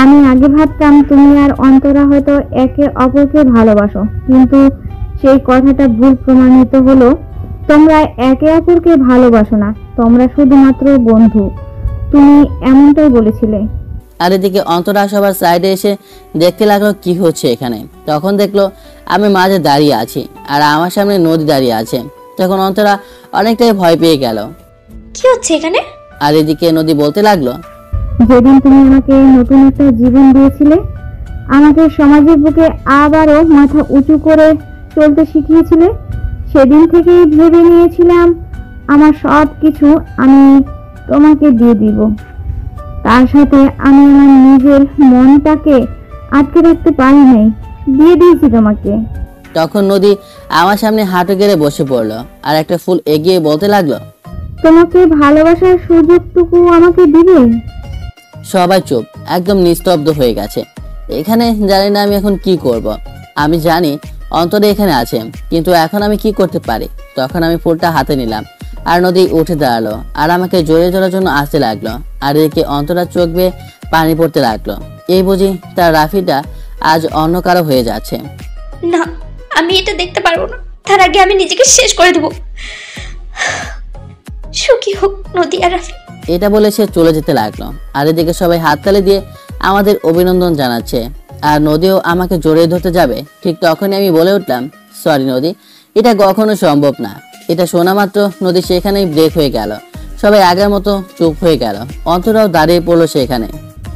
আমি আগে ভাবতাম তুমি আর অন্তরা হয়তো একে অপরকে ভালোবাসো, কিন্তু সেই কথাটা ভুল প্রমাণিত হলো। তোমরা একে অপরকে ভালোবাসো না, তোমরা শুধুমাত্র বন্ধু। তুমি এমনটাই বলেছিলে। আর এদিকে অন্তরা সবার সাইডে এসে দেখতে লাগলো কি হচ্ছে এখানে। তখন দেখলো আমি মাঝে দাঁড়িয়ে আছি, আর আমার সামনে নদী দাঁড়িয়ে আছে। তখন অন্তরা অনেকটাই ভয় পেয়ে গেল। কি হচ্ছে এখানে? আর এদিকে নদী বলতে লাগলো, যেদিন তুমি আমাকে নতুন একটা জীবন দিয়েছিলে, আমাকে সমাজের বুকে আবারও মাথা উঁচু করে চলতে শিখিয়েছিলে, সেদিন থেকেই ভেবে নিয়েছিলাম আমার সব কিছু আমি তোমাকে দিয়ে দিব। তার সাথে আমি আমার নিজের মনটাকে আটকে রাখতে পারি নাই, দিয়ে দিয়েছি তোমাকে। তখন নদী আমার সামনে হাঁটু গেড়ে বসে পড়লো, আর একটা ফুল এগিয়ে বলতে লাগলো, তোমাকে ভালোবাসার সুযোগটুকু আমাকে দিবে। সবাই চুপ, একদম নিস্তব্ধ হয়ে গেছে। এখানে জানি না আমি এখন কি করব। আমি জানি অন্তরে এখানে আছে, কিন্তু এখন আমি কি করতে পারি। তখন আমি ফুলটা হাতে নিলাম, আর নদী উঠে দাঁড়ালো, আর আমাকে জড়িয়ে ধরার জন্য আসতে লাগলো। আর এদিকে অন্তরার চোখ বেয়ে পানি পড়তে লাগলো। এই বুঝি তার রাফিটা আজ অন্য কারো হয়ে যাচ্ছে। না, আমি এটা দেখতে পারবো না। তার আগে আমি নিজেকে শেষ করে দেবো। সুখী হোক নদী আর রাফি। এটা বলে সে চলে যেতে লাগলো। আর এদিকে সবাই হাততালি দিয়ে আমাদের অভিনন্দন জানাচ্ছে, আর নদীও আমাকে জড়িয়ে ধরতে যাবে। ঠিক তখনই আমি বলে উঠলাম, সরি নদী, এটা কখনো সম্ভব না। এটা শোনা মাত্র নদী সেখানেই ব্রেক হয়ে গেল। সবাই আগের মতো চুপ হয়ে গেল। অন্তরাও দাঁড়িয়ে পড়লো সেখানে।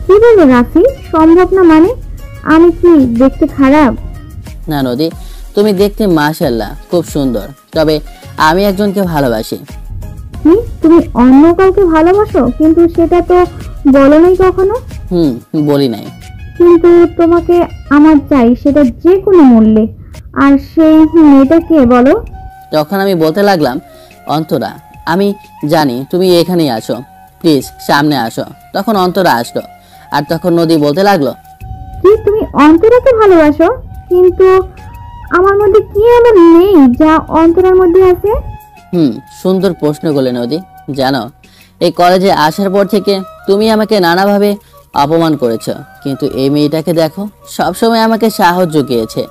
কি বলো রাফি, সম্ভব না মানে? আমি কি দেখতে খারাপ? না নদী, তুমি দেখতে মাশাআল্লাহ খুব সুন্দর, তবে আমি একজনকে ভালোবাসি। কি, তুমি অন্য কাউকে ভালোবাসো? কিন্তু সেটা তো বলো নাই কখনো। বলি নাই। কিন্তু তোমাকে আমার চাই, সেটা যে কোনো মূল্যে। আর সেই মেয়েটাকে বলো। তখন আমি বলতে লাগলাম, অন্তরা, আমি জানি তুমি এখানেই আছো, প্লিজ সামনে আসো। তখন অন্তরা আসলো, আর তখন নদী বলতে লাগলো, কি তুমি অন্তরাকে ভালোবাসো? কিন্তু আমার মধ্যে কি এমন নেই যা অন্তরার মধ্যে আছে? সুন্দর প্রশ্ন করলে নদী। জানো, এই কলেজে আসার পর থেকে তুমি আমাকে নানাভাবে অপমান করেছো, কিন্তু এই মেয়েটাকে দেখো, সবসময় আমাকে সাহস জুগিয়েছে।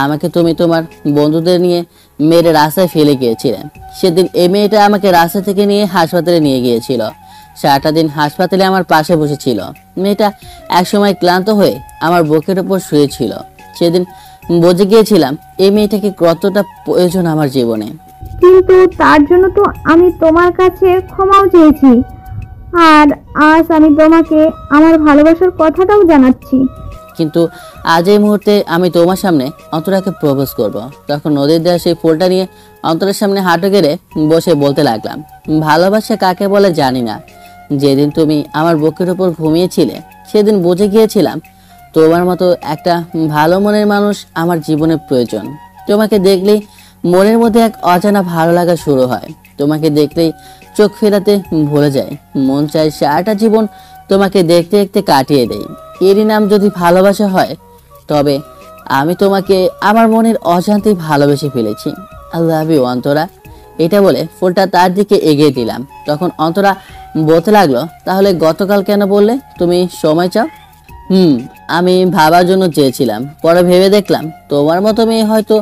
আমাকে তুমি তোমার বন্ধুদের নিয়ে মেরে রাস্তায় ফেলে গিয়েছিলে। সেদিন এই মেয়েটা আমাকে রাস্তা থেকে নিয়ে হাসপাতালে নিয়ে গিয়েছিল। সারাটা দিন হাসপাতালে আমার পাশে বসেছিল। মেয়েটা একসময় ক্লান্ত হয়ে আমার বুকের উপর শুয়েছিল। সেদিন বুঝে গিয়েছিলাম এই মেয়েটাকে কতটা প্রয়োজন আমার জীবনে। কিন্তু তার জন্য তো আমি তোমার কাছে ক্ষমাও চেয়েছি, আর আজ আমি তোমাকে আমার ভালোবাসার কথাটাও জানাচ্ছি। কিন্তু আজ এই মুহূর্তে আমি তোমার সামনে অন্তরাকে প্রপোজ করব। তখন নদীর দেওয়া সেই ফুলটা নিয়ে অন্তরের সামনে হাঁটু গেড়ে বসে বলতে লাগলাম, ভালোবাসা কাকে বলে জানি না। যেদিন তুমি আমার বুকের উপর ঘুমিয়েছিলে, সেদিন বুঝে গিয়েছিলাম তোমার মতো একটা ভালো মনের মানুষ আমার জীবনে প্রয়োজন। তোমাকে দেখলেই মনের মধ্যে এক অজানা ভালো লাগা শুরু হয়। তোমাকে দেখলেই চোখ ফেরাতে ভুলে যায়। মন চায় সারাটা জীবন তোমাকে দেখতে দেখতে কাটিয়ে দেই। এরই নাম যদি ভালোবাসা হয়, তবে আমি তোমাকে আমার মনের অজান্তেই ভালোবেসে ফেলেছি। I love you Antara. এটা বলে ফুলটা তার দিকে এগিয়ে দিলাম। তখন অন্তরা বলতে লাগলো, তাহলে গতকাল কেন বললে তুমি সময় চাও? আমি ভাবার জন্য চেয়েছিলাম, পরে ভেবে দেখলাম তোমার মতো মেয়ে হয়তো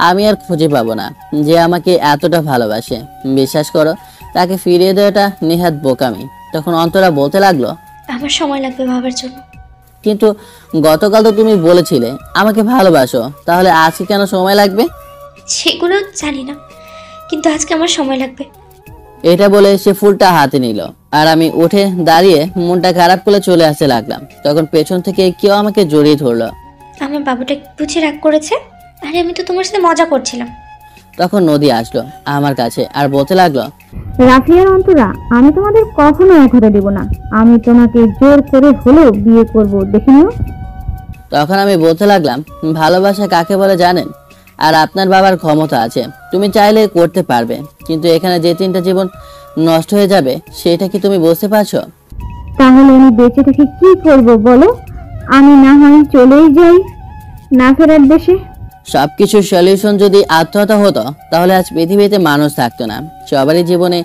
আমি আর খুঁজে পাবো না যে আমাকে এতটা ভালোবাসে। বিশ্বাস করো, তাকে ফিরিয়ে দেওয়াটা নেহাত বোকামি। তখন অন্তরা বলতে লাগলো, আমার সময় লাগবে ভাবার জন্য। কিন্তু গতকাল তো তুমি বলেছিলে আমাকে ভালোবাসো, তাহলে আজকে কেন সময় লাগবে? সেগুলো জানি না, কিন্তু আজকে আমার সময় লাগবে। এটা বলে সে ফুলটা হাতে নিল, আর আমি উঠে দাঁড়িয়ে মনটা খারাপ করে চলে আসতে লাগলাম। তখন পেছন থেকে কেউ আমাকে জড়িয়ে ধরলো। আমার বাবুটা বুঝে রাগ করেছে? আরে আমি তো তোমার সাথে মজা করছিলাম। তখন নদী আসলো আমার কাছে আর বলতে লাগলো, রাফি আর অন্তরা, আমি তোমাদের কখনো এক হতে দেব না। আমি তোমাকে জোর করে হলেও বিয়ে করব, দেখে নিও। তখন আমি বলতে লাগলাম, ভালোবাসা কাকে বলে জানেন? আর আপনার বাবার ক্ষমতা আছে, তুমি চাইলে করতে পারবে, কিন্তু এখানে যে 3টা জীবন নষ্ট হয়ে যাবে সেটা কি তুমি বুঝতে পারছো? তাহলে আমি বেঁচে থেকে কি করব বলো? আমি না হয় চলেই যাই না ফেরার দেশে। সবকিছুর সলিউশন যদি আত্মহত্যা হতো তাহলে আজ পৃথিবীতে মানুষ থাকতো না। সবারই জীবনে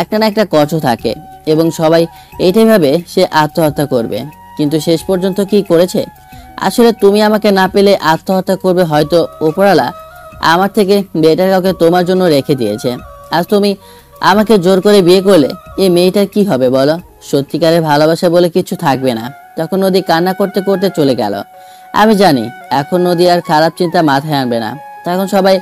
একটা না একটা কষ্ট থাকে এবং সবাই এইটাই ভাবে সে আত্মহত্যা করবে, কিন্তু শেষ পর্যন্ত কি করেছে? আসলে তুমি আমাকে না পেলে আত্মহত্যা করবে হয়তো উপরওয়ালা আমার থেকে বেটার কাউকে তোমার জন্য রেখে দিয়েছে। আজ তুমি আমাকে জোর করে বিয়ে করলে এই মেয়েটার কি হবে বলো? সত্যিকারের ভালোবাসা বলে কিছু থাকবে না। তখন নদী কান্না করতে করতে চলে গেল। আমি জানি এখন নদী আর খারাপ চিন্তা মাথায় আনবে না। তখন সবাই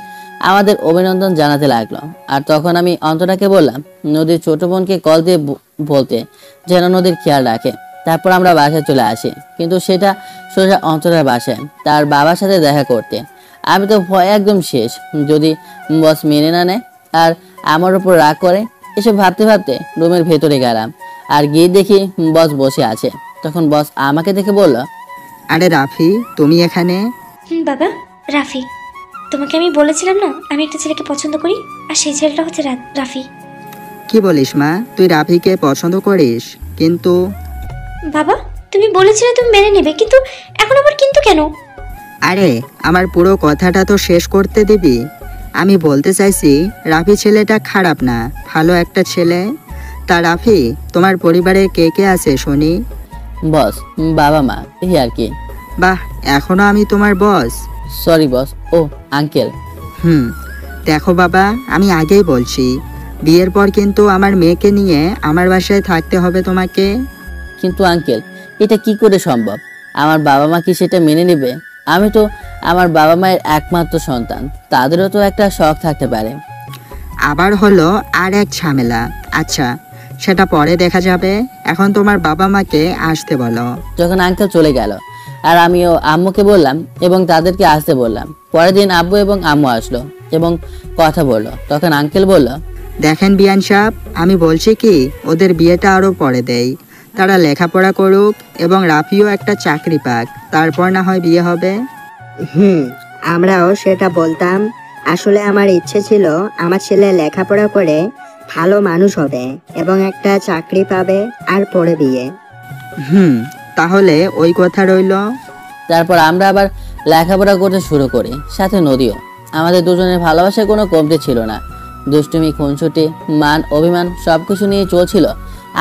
আমাদের অভিনন্দন জানাতে লাগলো, আর তখন আমি অন্তরাকে বললাম নদীর ছোট বোনকে কল দিয়ে বলতে যেন নদীর খেয়াল রাখে। তারপর আমরা বাসায় চলে আসি, কিন্তু সেটা সোজা অন্তরার বাসায় তার বাবার সাথে দেখা করতে। আমি তো ভয় একদম শেষ, যদি বস মেনে না নেয় আর আমার উপর রাগ করে। এসব ভাবতে ভাবতে রুমের ভেতরে গেলাম, আর গিয়ে দেখি বস বসে আছে। তখন বস আমাকে দেখে বলল, আরে রাফি, তুমি এখানে? বাবা, রাফি। তোমাকে আমি বলেছিলাম না আমি একটা ছেলেকে পছন্দ করি, আর সেই ছেলেটা হচ্ছে রাফি। কি বলিস মা, তুই রাফিকে পছন্দ করিস? কিন্তু বাবা, তুমি বলেছিলে তুমি মেনে নেবে, কিন্তু এখন আবার কিন্তু কেন? আরে আমার পুরো কথাটা তো শেষ করতে দিবি। আমি বলতে চাইছি রাফি ছেলেটা খারাপ না, ভালো একটা ছেলে। তা রাফি, তোমার পরিবারে কে কে আছে শুনি? বস, বাবা মা, এই আর কি। বাহ, এখনো আমি তোমার বস? Sorry boss. ও আঙ্কেল। দেখো বাবা, আমি আগেই বলছি বিয়ের পর কিন্তু আমার মেয়েকে নিয়ে আমার বাসায় থাকতে হবে তোমাকে। কিন্তু আঙ্কেল, এটা কি করে সম্ভব? আমার বাবা মা কি সেটা মেনে নেবে? আমি তো আমার বাবা মায়ের একমাত্র সন্তান, তাদেরও তো একটা শখ থাকতে পারে। আবার হলো আর এক ঝামেলা। আচ্ছা, সেটা পরে দেখা যাবে, এখন তোমার বাবা মাকে আসতে বলো। যখন আঙ্কেল চলে গেল আর আমিও আম্মুকে বললাম এবং তাদেরকে আসতে বললাম। পরের দিন আব্বু এবং আম্মু আসলো এবং কথা বললো। তখন আঙ্কেল বলল, দেখেন বিয়ান সাহেব, আমি বলছি কি ওদের বিয়েটা আরো পরে দেই, তারা লেখাপড়া করুক এবং রাফিও একটা চাকরি পাক, তারপর না হয় বিয়ে হবে। আমরাও সেটা বলতাম। আসলে আমার ইচ্ছে ছিল আমার ছেলে লেখাপড়া করে ভালো মানুষ হবে এবং একটা চাকরি পাবে, আর পরে বিয়ে। তাহলে ওই কথা রইল। তারপর আমরা আবার লেখাপড়া করতে শুরু করি, সাথে নদীও। আমাদের দুজনের ভালোবাসার কোনো কমতি ছিল না। দুষ্টুমি, খুনসুটি, মান অভিমান সবকিছু নিয়ে চলছিল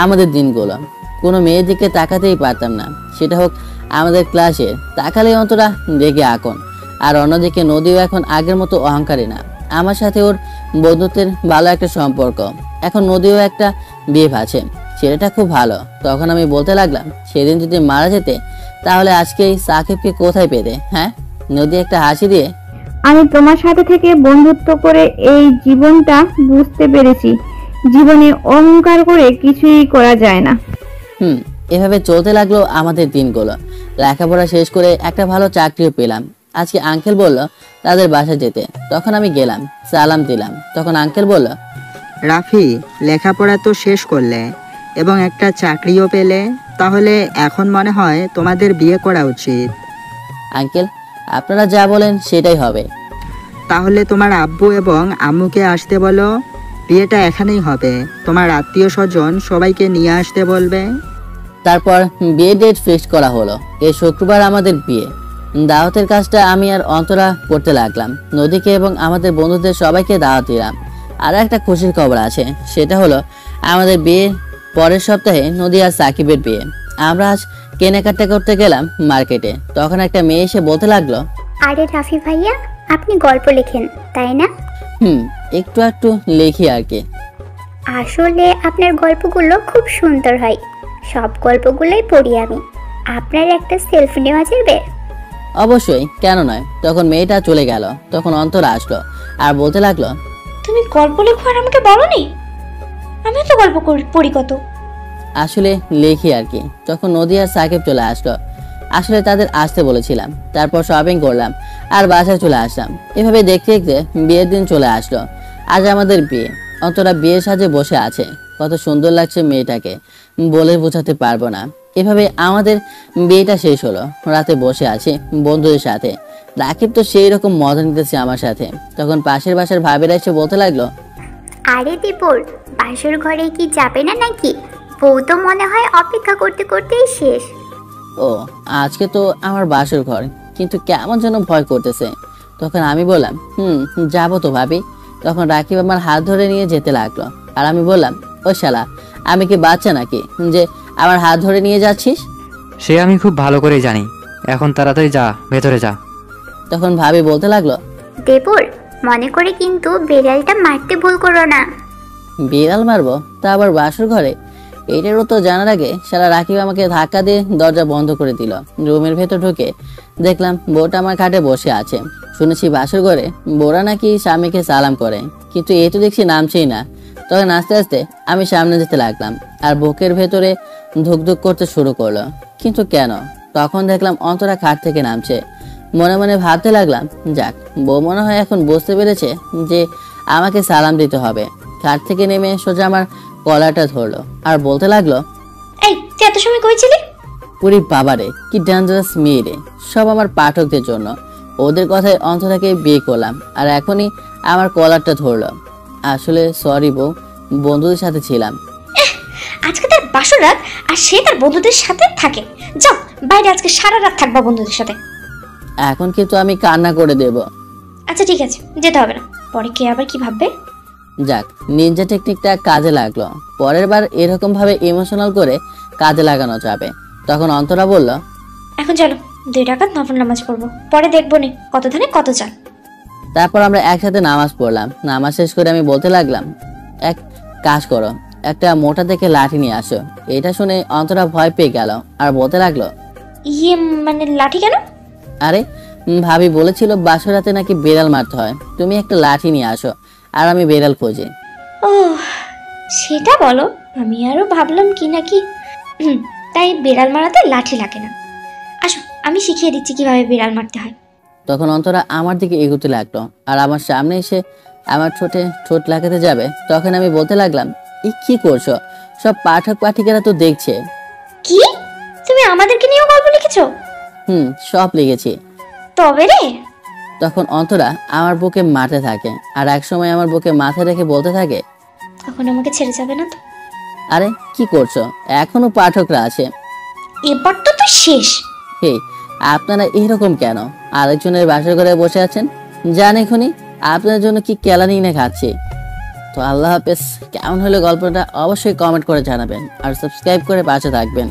আমাদের দিনগুলো। কোনো মেয়ের দিকে তাকাতেই পারতাম না, সেটা হোক আমাদের ক্লাসে। তাকালেই অন্তরা রেগে আকন। আর অন্যদিকে নদীও এখন আগের মতো অহংকারী না। আমার সাথে ওর বন্ধুত্বের ভালো একটা সম্পর্ক। এখন নদীও একটা বিয়ে আছে, ছেলেটা খুব ভালো। তখন আমি বলতে লাগলাম, সেদিন যদি মারা যেতে তাহলে আজকে এই সাকিবকে কোথায় পেতে? হ্যাঁ, নদী একটা হাসি দিয়ে, আমি তোমার সাথে থেকে বন্ধুত্ব করে এই জীবনটা বুঝতে পেরেছি। জীবনে অহংকার করে কিছুই করা যায় না। এভাবে চলতে লাগলো আমাদের দিনগুলো। লেখাপড়া শেষ করে একটা ভালো চাকরিও পেলাম। আজকে আঙ্কেল বলল তাদের বাসা যেতে। তখন আমি গেলাম, সালাম দিলাম। তখন আঙ্কেল বলল, রাফি, লেখাপড়া তো শেষ করলে এবং একটা চাকরিও পেলে, তাহলে এখন মনে হয় তোমাদের বিয়ে করা উচিত। আঙ্কেল, আপনারা যা বলেন সেটাই হবে। তাহলে তোমার আব্বু এবং আম্মুকে আসতে বলো, বিয়েটা এখানেই হবে। তোমার আত্মীয় স্বজন সবাইকে নিয়ে আসতে বলবে। তারপর বিয়ে ডেট ফিক্সড করা হলো। এই শুক্রবার আমাদের বিয়ে। দাওয়াতের কাজটা আমি আর অন্তরা করতে লাগলাম। নদীকে এবং আমাদের বন্ধুদের সবাইকে দাওয়াত দিলাম। আর একটা খুশির খবর আছে, সেটা হলো আমাদের বিয়ের পরের সপ্তাহে নদী আর সাকিবের বিয়ে। আমরা আজ কেনাকাটা করতে গেলাম মার্কেটে, তখন একটা মেয়ে এসে বলতে লাগলো, আরে রাফি ভাইয়া, আপনি গল্প লেখেন তাই না? একটু একটু লেখি আর কি। আসলে আপনার গল্পগুলো খুব সুন্দর হয়, সব গল্পগুলোই পড়ি আমি। আপনার একটা সেলফি নেওয়া যাবে? অবশ্যই, কেন নয়। তখন মেয়েটা চলে গেল। তখন অন্তরা আসলো আর বলতে লাগলো, তুমি গল্প লেখো আর আমাকে বলনি? আমিও তো গল্প পড়ি কত। আসলে লেখি আর কি। তখন নদী আর সাকিব চলে আসলো। আসলে তাদের আসতে বলেছিলাম, তারপর শপিং করলাম আর বাসায় চলে আসলাম। এভাবে দেখতে দেখতে বিয়ের দিন চলে আসলো। আজ আমাদের বিয়ে। অন্তরা বিয়ের সাজে বসে আছে, কত সুন্দর লাগছে মেয়েটাকে, বলে বোঝাতে পারবো না। এভাবে আমাদের বিয়েটা শেষ হলো। রাতে বসে আছি বন্ধুদের সাথে, রাকিব তো সেই রকম মজা নিতেছে আমার সাথে। তখন পাশের বাসার ভাবিরা এসে বলতে লাগলো, আরে দীপুর, বাসর ঘরে কি যাবে না নাকি? বউ তো মনে হয় অপেক্ষা করতে করতেই শেষ। ও আজকে তো আমার বাসর ঘর, কিন্তু কেমন যেন ভয় করতেছে। তখন আমি বললাম, যাবো তো ভাবি। তখন রাকিব আমার হাত ধরে নিয়ে যেতে লাগলো। আর আমি বললাম, ও শালা, আমি কি বাচ্চা নাকি যে আমার হাত ধরে নিয়ে যাচ্ছিস? সে আমি খুব ভালো করেই জানি। এখন তাড়াতাড়ি যা, ভেতরে যা। তখন ভাবি বলতে লাগলো, দীপুর, মনে করে কিন্তু বিড়ালটা মারতে ভুল করো না। বিড়াল মারবো? তা আবার বাসর ঘরে? এটারও তো জানার আগে সারা রাকিব আমাকে ধাক্কা দিয়ে দরজা বন্ধ করে দিল। রুমের ভেতর ঢুকে দেখলাম বউটা আমার খাটে বসে আছে। শুনেছি বাসর ঘরে বউরা নাকি স্বামীকে সালাম করে, কিন্তু এ তো দেখছি নামছেই না। তখন আস্তে আস্তে আমি সামনে যেতে লাগলাম আর বুকের ভেতরে ধুকধুক করতে শুরু করলো। কিন্তু কেন? তখন দেখলাম অন্তরা খাট থেকে নামছে। মনে মনে ভাবতে লাগলাম, যাক, বউ মনে হয় এখন বুঝতে পেরেছে যে আমাকে সালাম দিতে হবে। খাট থেকে নেমে সোজা আমার কলারটা ধরলো আর বলতে লাগলো, এই তুই এত সময় কই ছিলি? পুরি বাবারে, কি ডেঞ্জারাস মেয়ে রে! সব আমার পাঠকদের জন্য। ওদের কথায় অন্তরাকে বিয়ে করলাম আর এখনই আমার কলারটা ধরলো। আসলে সরি বউ, বন্ধুদের সাথে ছিলাম। আজকে তার বাসর রাত আর সে তার বন্ধুদের সাথে থাকে। যাও বাইরে, আজকে সারা রাত থাকবা বন্ধুদের সাথে। এখন কিন্তু আমি কান্না করে দেব। আচ্ছা ঠিক আছে, যেতে হবে না, পরে কে আবার কি ভাববে। যাক, নিনজা টেকনিকটা কাজে লাগলো। পরের বার এরকম ভাবে ইমোশনাল করে কাজে লাগানো যাবে। তখন অন্তরা বলল, এখন চলো 2 টাকা নফল নামাজ পড়বো, পরে দেখবো নি কত ধানে কত চাল। তারপর আমরা একসাথে নামাজ পড়লাম। নামাজ শেষ করে আমি বলতে লাগলাম, এক কাজ করো, একটা মোটা থেকে লাঠি নিয়ে আসো। এটা শুনে অন্তরা ভয় পেয়ে গেল আর বলতে লাগলো, ইয়ে মানে লাঠি কেন? আরে ভাবি বলেছিল বাসর রাতে নাকি বেড়াল মারতে হয়, তুমি একটা লাঠি নিয়ে আসো আর আমি বেড়াল খুঁজি। ও সেটা বলো, আমি আরো ভাবলাম কি নাকি। তাই বিড়াল মারাতে লাঠি লাগে না। আসো আমি শিখিয়ে দিচ্ছি কিভাবে বিড়াল মারতে হয়। তখন অন্তরা আমার দিকে এগোতে লাগলো আর আমার সামনে এসে আমার ঠোঁটে ঠোঁট লাগাতে যাবে। তখন আমি বলতে লাগলাম, কি করছো? সব পাঠক পাঠিকারা তো দেখছে। কি তুমি আমাদেরকে নিয়েও গল্প লিখেছো? সব লিখেছি। তবে রে। তখন অন্তরা আমার বুকে মারতে থাকে আর এক সময় আমার বুকে মাথা রেখে বলতে থাকে, এখন আমাকে ছেড়ে যাবে না তো? আরে কি করছো? এখনো পাঠকরা আছে। এবার তো তুই শেষ। হে, আপনারা এইরকম কেন? আরেকজনের বাসার ঘরে বসে আছেন, জান এখনই আপনাদের জন্য কি কেলানি না খাচ্ছি। তো আল্লাহ হাফেজ। কেমন হলো গল্পটা অবশ্যই কমেন্ট করে জানাবেন আর সাবস্ক্রাইব করে পাশে থাকবেন।